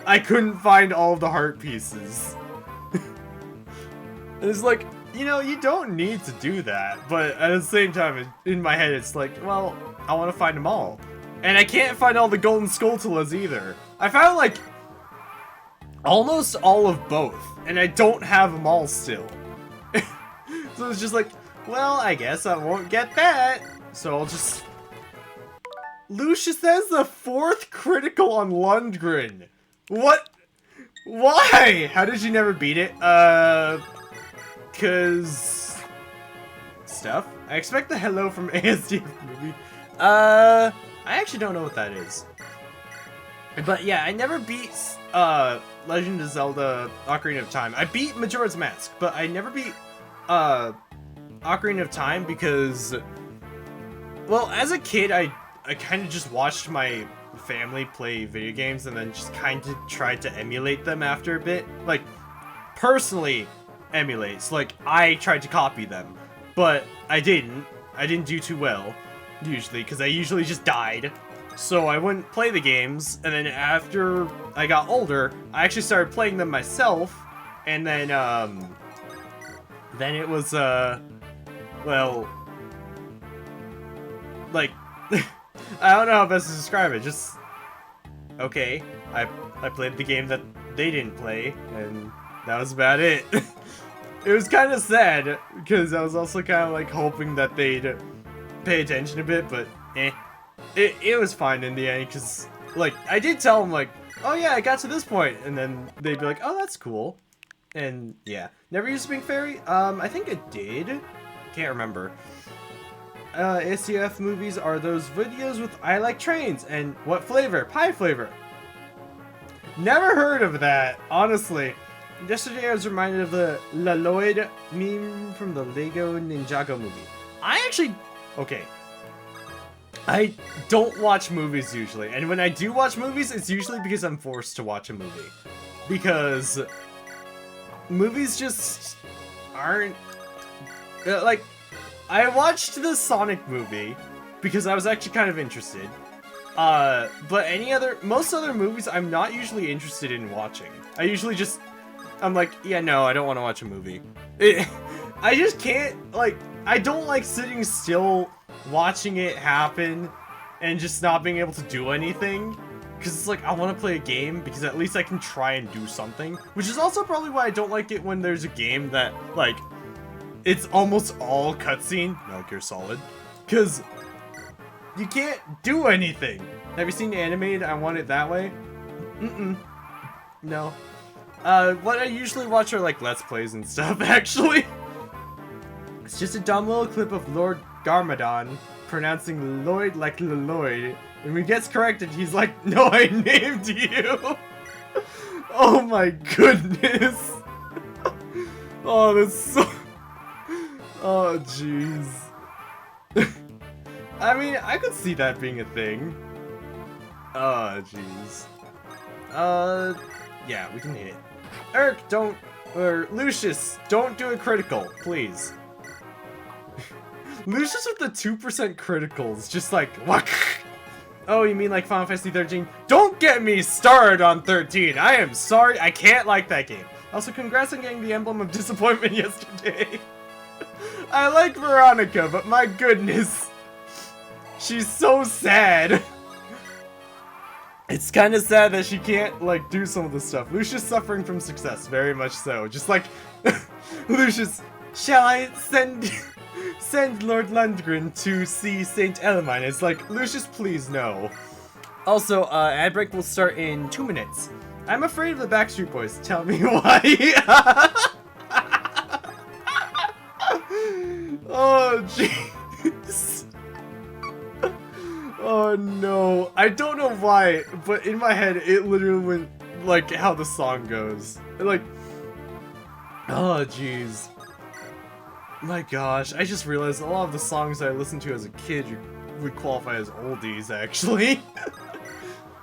I couldn't find all of the heart pieces. And it's like, you know, you don't need to do that, but at the same time, in my head, it's like, well, I want to find them all. And I can't find all the golden Skulltulas either. I found, like, almost all of both, and I don't have them all still. So it's just like, well, I guess I won't get that. So I'll just... Lucius has the 4th critical on Lundgren. What? Why? How did you never beat it? Cause... Stuff? I expect the hello from ASDF movie. I actually don't know what that is. But yeah, I never beat, Legend of Zelda Ocarina of Time. I beat Majora's Mask, but I never beat, Ocarina of Time because... Well, as a kid, I kind of just watched my family play video games and then just kind of tried to emulate them after a bit. Like, personally emulate. So, like, I tried to copy them, but I didn't. I didn't do too well, usually, because I usually just died. So I wouldn't play the games, and then after I got older, I actually started playing them myself, and then it was, well, like, I don't know how best to describe it, just, okay, I played the game that they didn't play, and that was about it. It was kind of sad, because I was also kind of, like, hoping that they'd pay attention a bit, but, eh. It was fine in the end, because, like, I did tell them, like, oh yeah, I got to this point, and then they'd be like, oh, that's cool. And, yeah. Never used Pink Fairy? I think it did. Can't remember. ACF movies are those videos with I like trains, and what flavor? Pie flavor. Never heard of that, honestly. Yesterday I was reminded of the Laloid meme from the Lego Ninjago movie. I actually... Okay. I don't watch movies usually, and when I do watch movies, it's usually because I'm forced to watch a movie. Because movies just aren't... like, I watched the Sonic movie because I was actually kind of interested. But most other movies I'm not usually interested in watching. I usually just... I'm like, yeah, no, I don't want to watch a movie. I just can't, like, I don't like sitting still watching it happen and just not being able to do anything, because it's like I want to play a game because at least I can try and do something, which is also probably why I don't like it when there's a game that, like, it's almost all cutscene, Metal Gear Solid, because you can't do anything. Have you seen Animated I Want It That Way? No. What I usually watch are like Let's Plays and stuff, actually. It's just a dumb little clip of Lord Garmadon pronouncing Lloyd like Lloyd, and when he gets corrected, he's like, no, I named you! Oh my goodness! Oh, that's so... Oh, jeez. I mean, I could see that being a thing. Oh, jeez. Yeah, we can hit it. Eric, don't... Or, Lucius, don't do a critical, please. Lucius with the 2% criticals, just like, what? Oh, you mean like Final Fantasy 13? Don't get me started on 13! I am sorry, I can't like that game. Also, congrats on getting the Emblem of Disappointment yesterday. I like Veronica, but my goodness. She's so sad. It's kind of sad that she can't, like, do some of the stuff. Lucius suffering from success, very much so. Just like, Lucius, shall I send Lord Lundgren to see Saint Elamine? It's like, Lucius, please no. Also, ad break will start in 2 minutes. I'm afraid of the Backstreet Boys. Tell me why. Oh, jeez. Oh, no. I don't know why, but in my head, it literally went, like, how the song goes. Like, oh, jeez. My gosh, I just realized a lot of the songs I listened to as a kid would qualify as oldies, actually.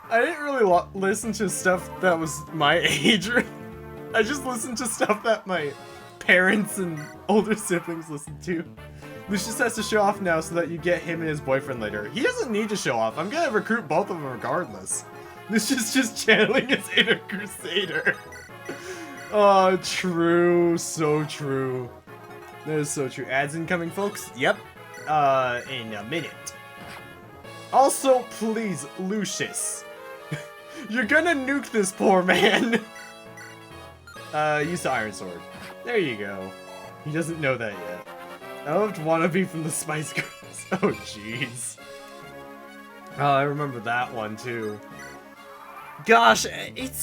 I didn't really listen to stuff that was my age. I just listened to stuff that my parents and older siblings listen to. Lucius has to show off now so that you get him and his boyfriend later. He doesn't need to show off. I'm gonna recruit both of them regardless. Lucius just channeling his inner crusader. Oh, true. So true. That is so true. Ads incoming, folks? Yep. In a minute. Also, please, Lucius. You're gonna nuke this poor man. Use the Iron Sword. There you go. He doesn't know that yet. I loved Wannabe from the Spice Girls. Oh, jeez. Oh, I remember that one, too. Gosh, it is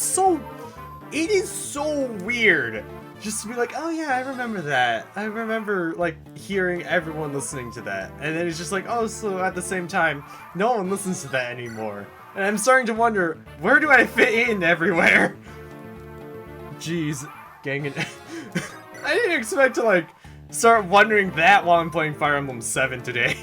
so weird. Just to be like, oh yeah, I remember that. I remember, like, hearing everyone listening to that. And then it's just like, oh, so at the same time, no one listens to that anymore. And I'm starting to wonder, where do I fit in everywhere? Jeez, gang. I didn't expect to, like, start wondering that while I'm playing Fire Emblem 7 today.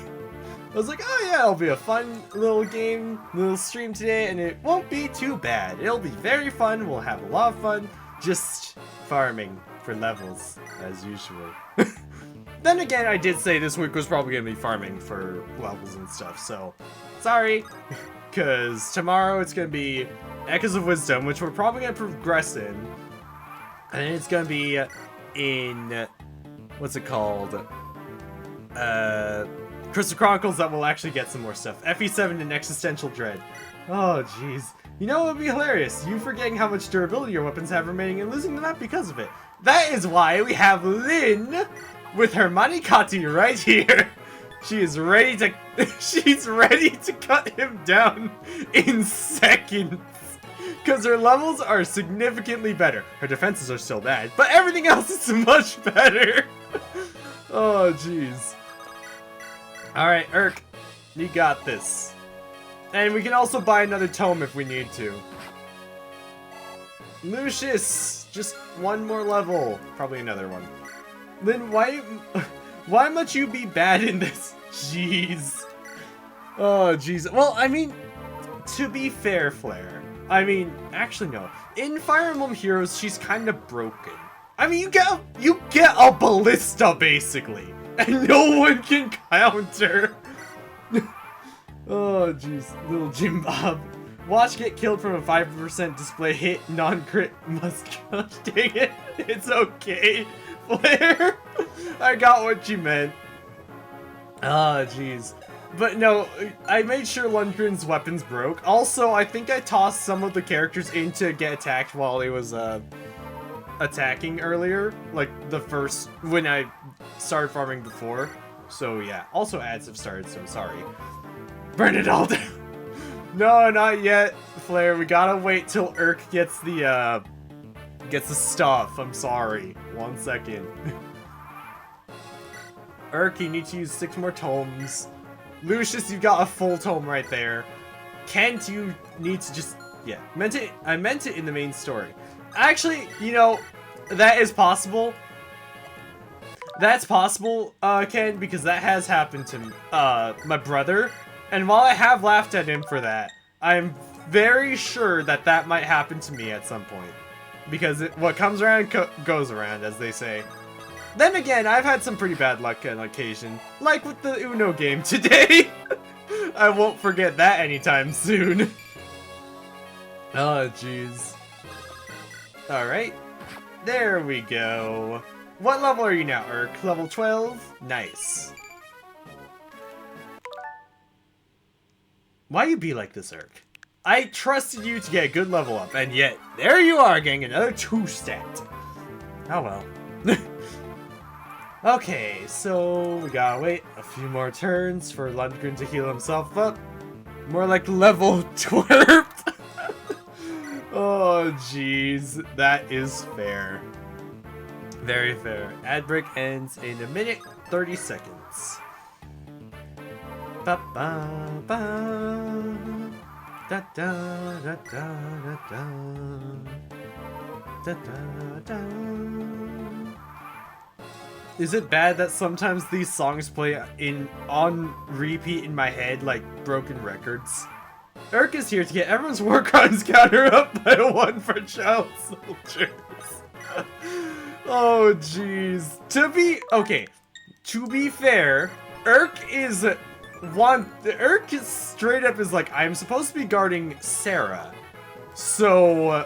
I was like, oh yeah, it'll be a fun little game, little stream today, and it won't be too bad. It'll be very fun, we'll have a lot of fun, just farming for levels, as usual. Then again, I did say this week was probably going to be farming for levels and stuff, so sorry. Because tomorrow it's going to be Echoes of Wisdom, which we're probably going to progress in. And it's going to be in, what's it called? Crystal Chronicles that will actually get some more stuff. FE7 and Existential Dread. Oh, jeez. You know what would be hilarious? You forgetting how much durability your weapons have remaining and losing them out because of it. That is why we have Lynn with her Manikati right here. She is ready to she's ready to cut him down in seconds. Because her levels are significantly better. Her defenses are still bad, but everything else is much better. Oh, jeez. Alright, Urk, you got this. And we can also buy another tome if we need to. Lucius, just one more level. Probably another one. Lynn, why must you be bad in this? Jeez. Oh, jeez. Well, I mean, to be fair, Flare. I mean, actually, no. In Fire Emblem Heroes, she's kind of broken. I mean, you get a ballista, basically. And no one can counter. Oh, jeez. Little Jim Bob. Watch get killed from a 5% display hit, non-crit must gosh dang it. It's okay, Flare. I got what you meant. Ah, jeez. But no, I made sure Lundgren's weapons broke. Also, I think I tossed some of the characters in to get attacked while he was, attacking earlier. Like, when I started farming before. So, yeah. Also, ads have started, so sorry. Burn it all down. No, not yet, Flare. We gotta wait till Urk gets the stuff. I'm sorry. 1 second. Urk, you need to use 6 more tomes. Lucius, you got a full tome right there. Kent, you need to just... Yeah, I meant it in the main story. Actually, you know, that is possible. That's possible, Ken, because that has happened to my brother. And while I have laughed at him for that, I'm very sure that that might happen to me at some point. Because what comes around goes around, as they say. Then again, I've had some pretty bad luck on occasion. Like with the Uno game today. I won't forget that anytime soon. Oh, jeez. Alright. There we go. What level are you now, Urk? Level 12? Nice. Why you be like this, Urk? I trusted you to get a good level up, and yet, there you are, getting another 2-stat. Oh well. Okay, so we gotta wait a few more turns for Lundgren to heal himself up. More like level twerp. Oh, jeez. That is fair. Very fair. Ad break ends in a minute, 30 seconds. Ba ba ba. Da da da da da da. Da da da. Is it bad that sometimes these songs play on repeat in my head like broken records? Urk is here to get everyone's war crimes counter up by 1 for child soldiers. Oh, jeez. To be fair, Urk is straight up is like, I'm supposed to be guarding Sarah. So,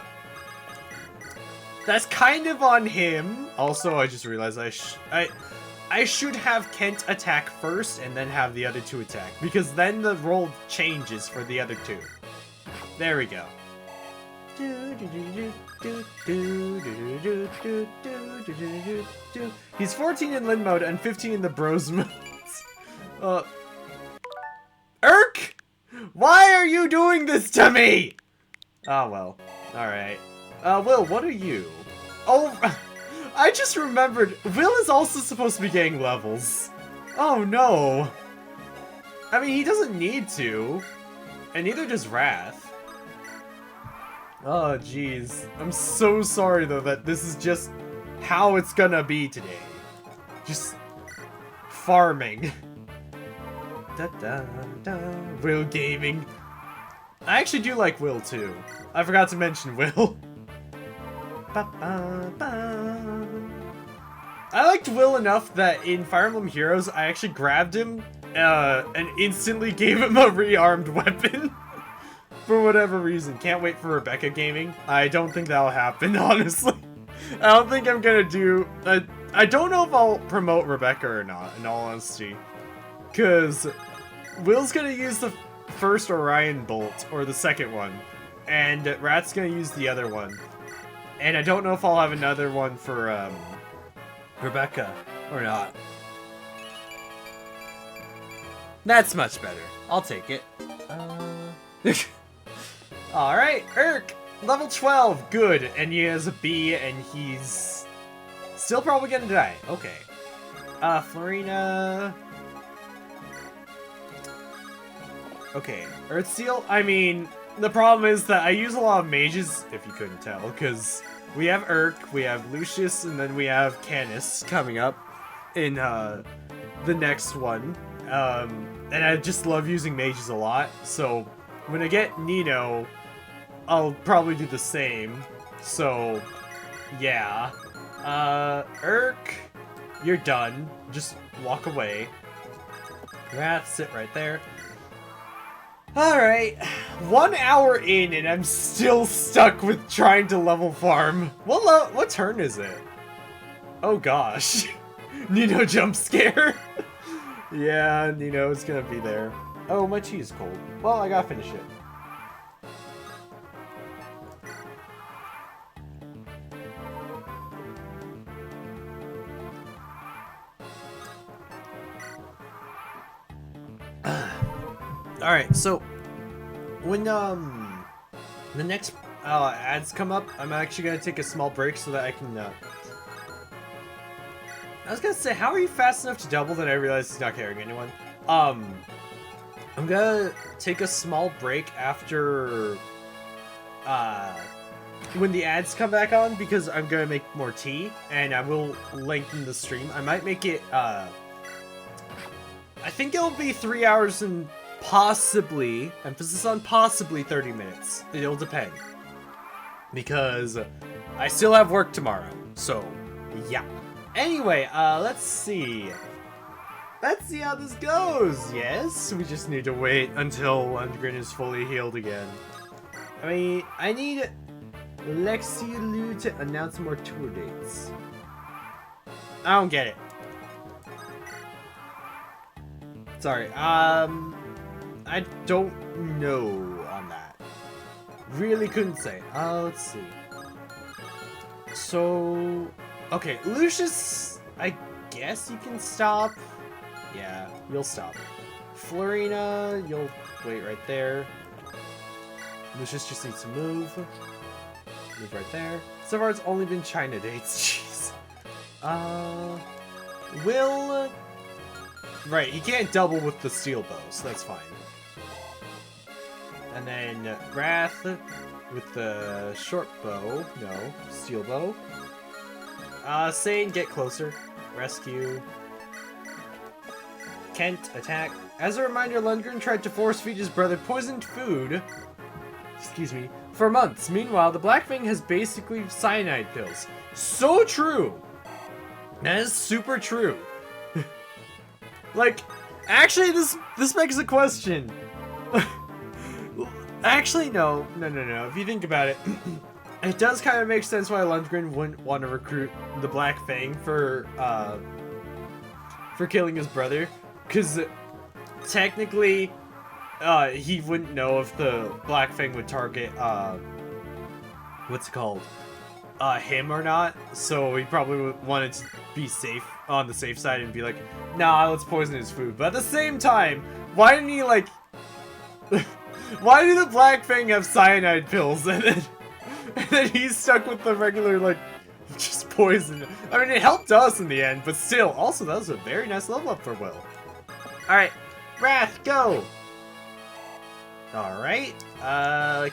that's kind of on him. Also, I just realized I should have Kent attack first and then have the other two attack. Because then the roll changes for the other two. There we go. He's 14 in Lin mode and 15 in the bros mode. Urk! Why are you doing this to me? Oh well. Alright. Will, what are you? Oh, I just remembered. Will is also supposed to be getting levels. Oh no. I mean, he doesn't need to. And neither does Wrath. Oh, jeez. I'm so sorry, though, that this is just how it's gonna be today. Just farming. Da, da, da. Will Gaming. I actually do like Will, too. I forgot to mention Will. Ba, ba, ba. I liked Will enough that in Fire Emblem Heroes, I actually grabbed him and instantly gave him a rearmed weapon. For whatever reason. Can't wait for Rebecca Gaming. I don't think that'll happen, honestly. I don't think I'm gonna do... I don't know if I'll promote Rebecca or not, in all honesty. Because Will's gonna use the first Orion Bolt, or the second one. And Rat's gonna use the other one. And I don't know if I'll have another one for Rebecca or not. That's much better. I'll take it. Alright, Urk! Level 12, good. And he has a B, and he's still probably gonna die. Okay. Florina. Okay, Earthsteel. I mean, the problem is that I use a lot of mages, if you couldn't tell, because we have Urk, we have Lucius, and then we have Canis coming up in the next one. And I just love using mages a lot, so when I get Nino, I'll probably do the same. So, yeah. Urk, you're done. Just walk away. Wrath, sit right there. Alright, 1 hour in and I'm still stuck with trying to level farm. What turn is it? Oh gosh. Nino jump scare. Yeah, Nino's gonna be there. Oh, my tea is cold. Well, I gotta finish it. Alright, so when the next ads come up, I'm actually gonna take a small break so that I can I was gonna say, how are you fast enough to double? Then I realized he's not carrying anyone. I'm gonna take a small break after when the ads come back on, because I'm gonna make more tea and I will lengthen the stream. I might make it I think it'll be 3 hours and possibly, emphasis on possibly, 30 minutes. It'll depend. Because I still have work tomorrow. So, yeah. Anyway, let's see. Let's see how this goes. Yes, we just need to wait until Lundgren is fully healed again. I mean, I need Lexilu to announce more tour dates. I don't get it. Sorry, I don't know on that. Really couldn't say. Let's see. So, okay, Lucius, I guess you can stop. Yeah, you'll stop. Florina, you'll wait right there. Lucius just needs to move. Move right there. So far, it's only been China dates. Jeez. Will. Right, he can't double with the steel bow, so that's fine. And then Wrath with the short bow. No, steel bow. Sane, get closer. Rescue. Kent, attack. As a reminder, Lundgren tried to force feed his brother poisoned food. Excuse me. For months. Meanwhile, the Black Fang has basically cyanide pills. So true! That is super true. Like, actually, this begs a question. Actually, no. If you think about it, it does kind of make sense why Lundgren wouldn't want to recruit the Black Fang for killing his brother, because technically, he wouldn't know if the Black Fang would target what's it called, him or not. So he probably wanted to be safe, on the safe side, and be like, nah, let's poison his food. But at the same time, why didn't he like? Why do the Black Fang have cyanide pills and then he's stuck with the regular, like, just poison? I mean, it helped us in the end, but still. Also, that was a very nice level up for Will. Alright, Wrath, go! Alright,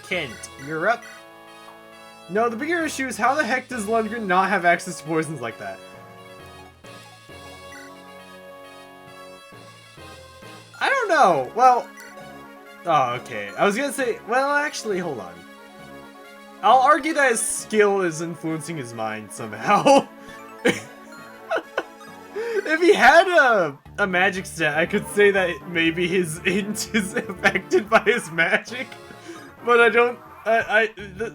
Kent, you're up. No, the bigger issue is how the heck does Lundgren not have access to poisons like that? I don't know. Well, oh, okay. I was gonna say, well, actually, hold on. I'll argue that his skill is influencing his mind somehow. If he had a magic stat, I could say that maybe his int is affected by his magic. But I don't,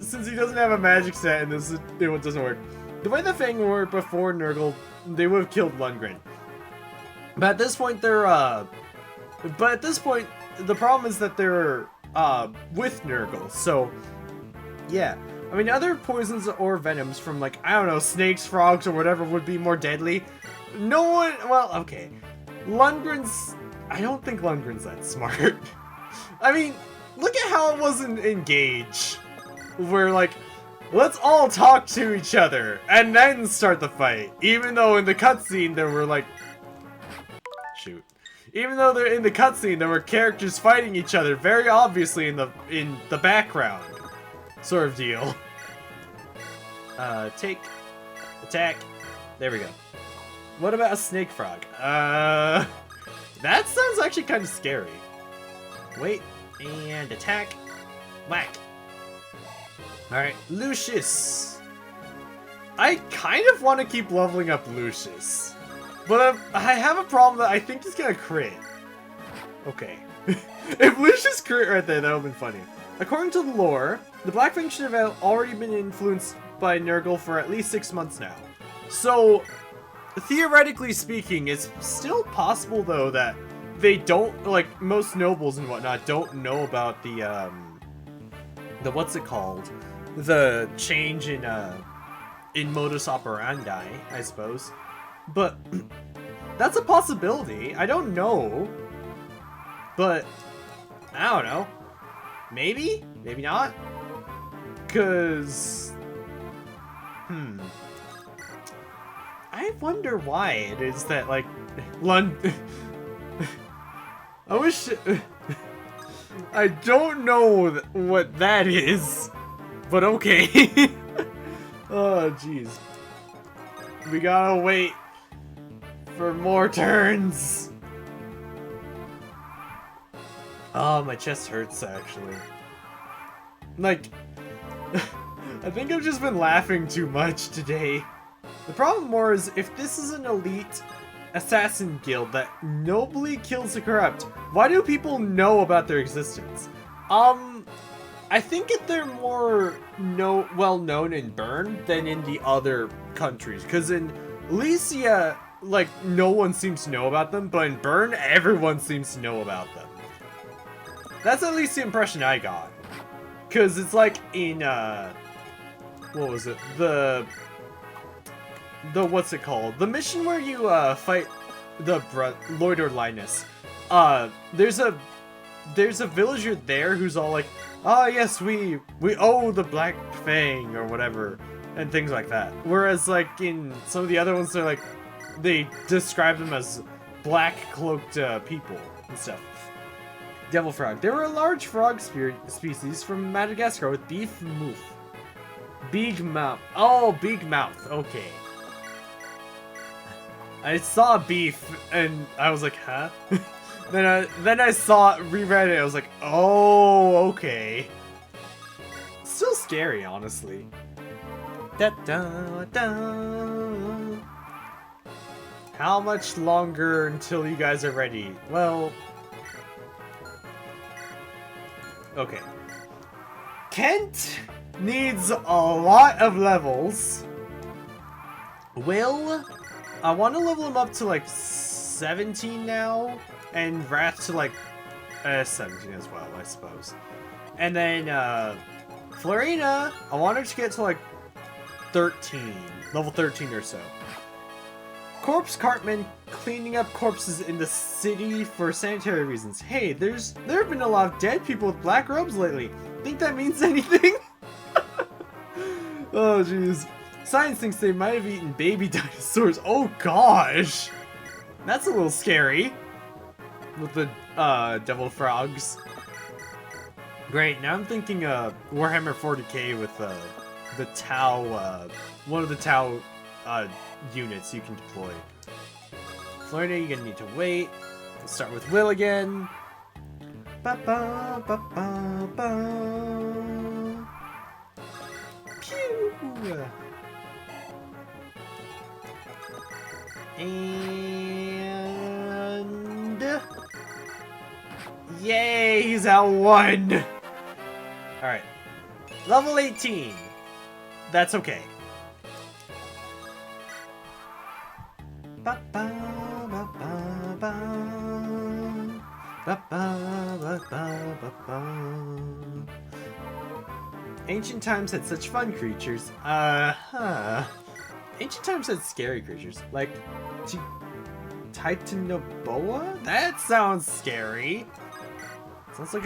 since he doesn't have a magic stat and this it doesn't work. The way the Fang were before Nurgle, they would have killed Lundgren. But at this point, the problem is that they're with Nurgle, so yeah. I mean, other poisons or venoms from, like, I don't know, snakes, frogs, or whatever would be more deadly. No one, well, okay. I don't think Lundgren's that smart. I mean, look at how it was in Engage, where, like, let's all talk to each other and then start the fight. Even though in the cutscene there were, like, shoot. Even though they're in the cutscene, there were characters fighting each other very obviously in the background, sort of deal. Take, attack. There we go. What about a snake frog? That sounds actually kind of scary. Wait, and attack, whack. All right, Lucius. I kind of want to keep leveling up Lucius. But I have a problem that I think he's gonna crit. Okay. If Lucius crit right there, that would've been funny. According to the lore, the Black Fang should have already been influenced by Nurgle for at least 6 months now. So, theoretically speaking, it's still possible though that they don't, like, most nobles and whatnot don't know about the what's it called? The change in modus operandi, I suppose. But that's a possibility. I don't know. But I don't know. Maybe? Maybe not? Cause I wonder why it is that, like, I wish I don't know what that is. But okay. Oh jeez. We gotta wait for more turns. Oh, my chest hurts, actually. Like, I think I've just been laughing too much today. The problem more is, if this is an elite assassin guild that nobly kills the corrupt, why do people know about their existence? I think they're more well known in Bern than in the other countries, because in Lycia, like, no one seems to know about them, but in Bern, everyone seems to know about them. That's at least the impression I got. Because it's like in, what was it? The what's it called? The mission where you, fight the Lloyd or Linus. There's a villager there who's all like, ah, yes, we owe the Black Fang, or whatever, and things like that. Whereas, like, in some of the other ones, they're like, they describe them as black-cloaked, people and stuff. Devil frog. They were a large frog species from Madagascar with beef mouth. Big mouth. Oh, big mouth. Okay. I saw beef and I was like, huh? then I saw it, reread it. I was like, oh, okay. Still scary, honestly. Da da da. How much longer until you guys are ready? Well... Okay. Kent needs a lot of levels. Will... I want to level him up to like 17 now. And Wrath to like 17 as well, I suppose. And then Florina, I want her to get to like 13. Level 13 or so. Corpse Cartman cleaning up corpses in the city for sanitary reasons. Hey, there have been a lot of dead people with black robes lately. Think that means anything? Oh, jeez. Science thinks they might have eaten baby dinosaurs. Oh, gosh. That's a little scary. With the devil frogs. Great, now I'm thinking Warhammer 40k with the Tau, one of the Tau units you can deploy. Florina, you're gonna need to wait. Let's start with Will again. Ba -ba, ba -ba, ba. Pew! And... Yay, he's at 1! Alright. Level 18. That's okay. Ba -ba, ba -ba, ba. Ba -ba, ba -ba, ba -ba. Ancient times had such fun creatures. Ancient times had scary creatures. Like... Titanoboa? That sounds scary. Sounds like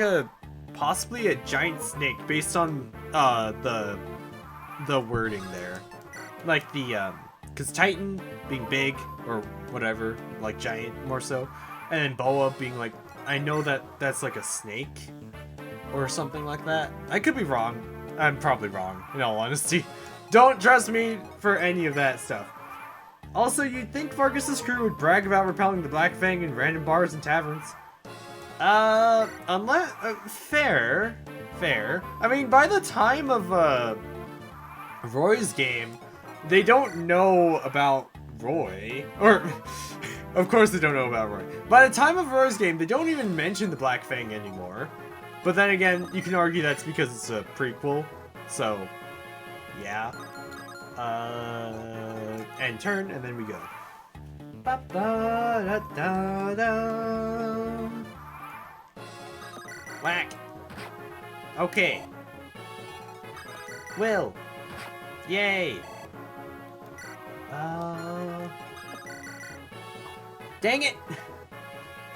possibly a giant snake based on the wording there. Like the cause Titan being big or whatever, like giant more so, and then boa being like, I know that's like a snake or something like that. I could be wrong. I'm probably wrong in all honesty. Don't trust me for any of that stuff. Also, you'd think Vargas's crew would brag about repelling the Black Fang in random bars and taverns. Unless... fair. I mean, by the time of, Roy's game, they don't know about Roy. Or, of course they don't know about Roy. By the time of Roy's game, they don't even mention the Black Fang anymore. But then again, you can argue that's because it's a prequel. So, yeah. And turn, and then we go. Ba -ba -da -da -da. Whack. Okay. Will. Yay. Dang it.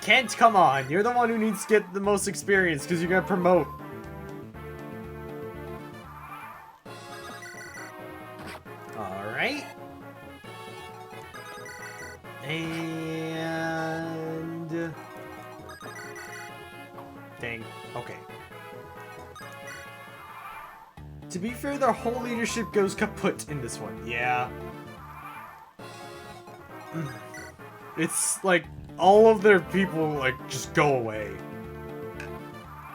Kent, come on. You're the one who needs to get the most experience because you're gonna promote. Alright. And... Dang. Okay. To be fair, their whole leadership goes kaput in this one. Yeah. It's like all of their people like just go away.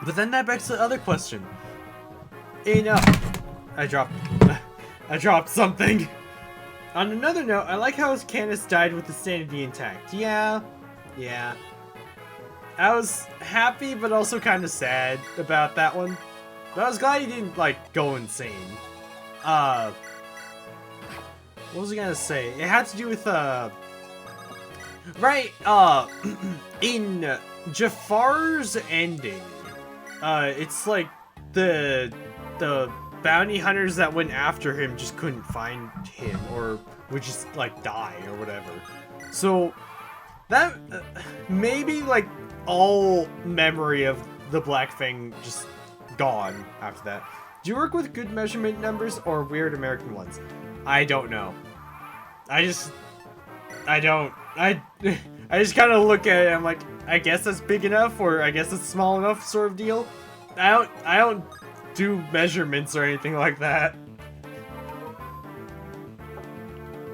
But then that begs the other question. I dropped something. On another note, I like how Canis died with his sanity intact. Yeah. I was happy, but also kind of sad about that one. But I was glad he didn't, like, go insane. What was I gonna say? It had to do with, right, in Jafar's ending, it's like the bounty hunters that went after him just couldn't find him, or would just, like, die, or whatever. So, that, maybe, like, all memory of the Black Fang just gone after that. Do you work with good measurement numbers or weird American ones? I don't know. I just kind of look at it and I'm like, I guess that's big enough, or I guess it's small enough sort of deal. I don't do measurements or anything like that.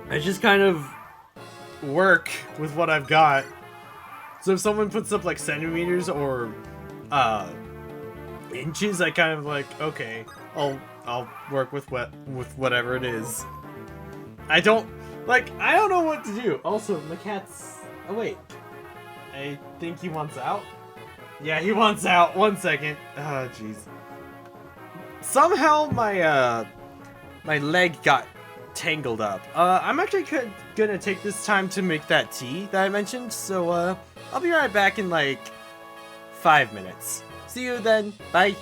I just kind of work with what I've got. So if someone puts up like centimeters or inches, I kind of like, okay, I'll work with whatever it is. I don't Like, I don't know what to do. Also, my cat's... Oh, wait. I think he wants out. Yeah, he wants out. 1 second. Oh, jeez. Somehow my leg got tangled up. I'm actually gonna take this time to make that tea that I mentioned, so I'll be right back in like 5 minutes. See you then. Bye.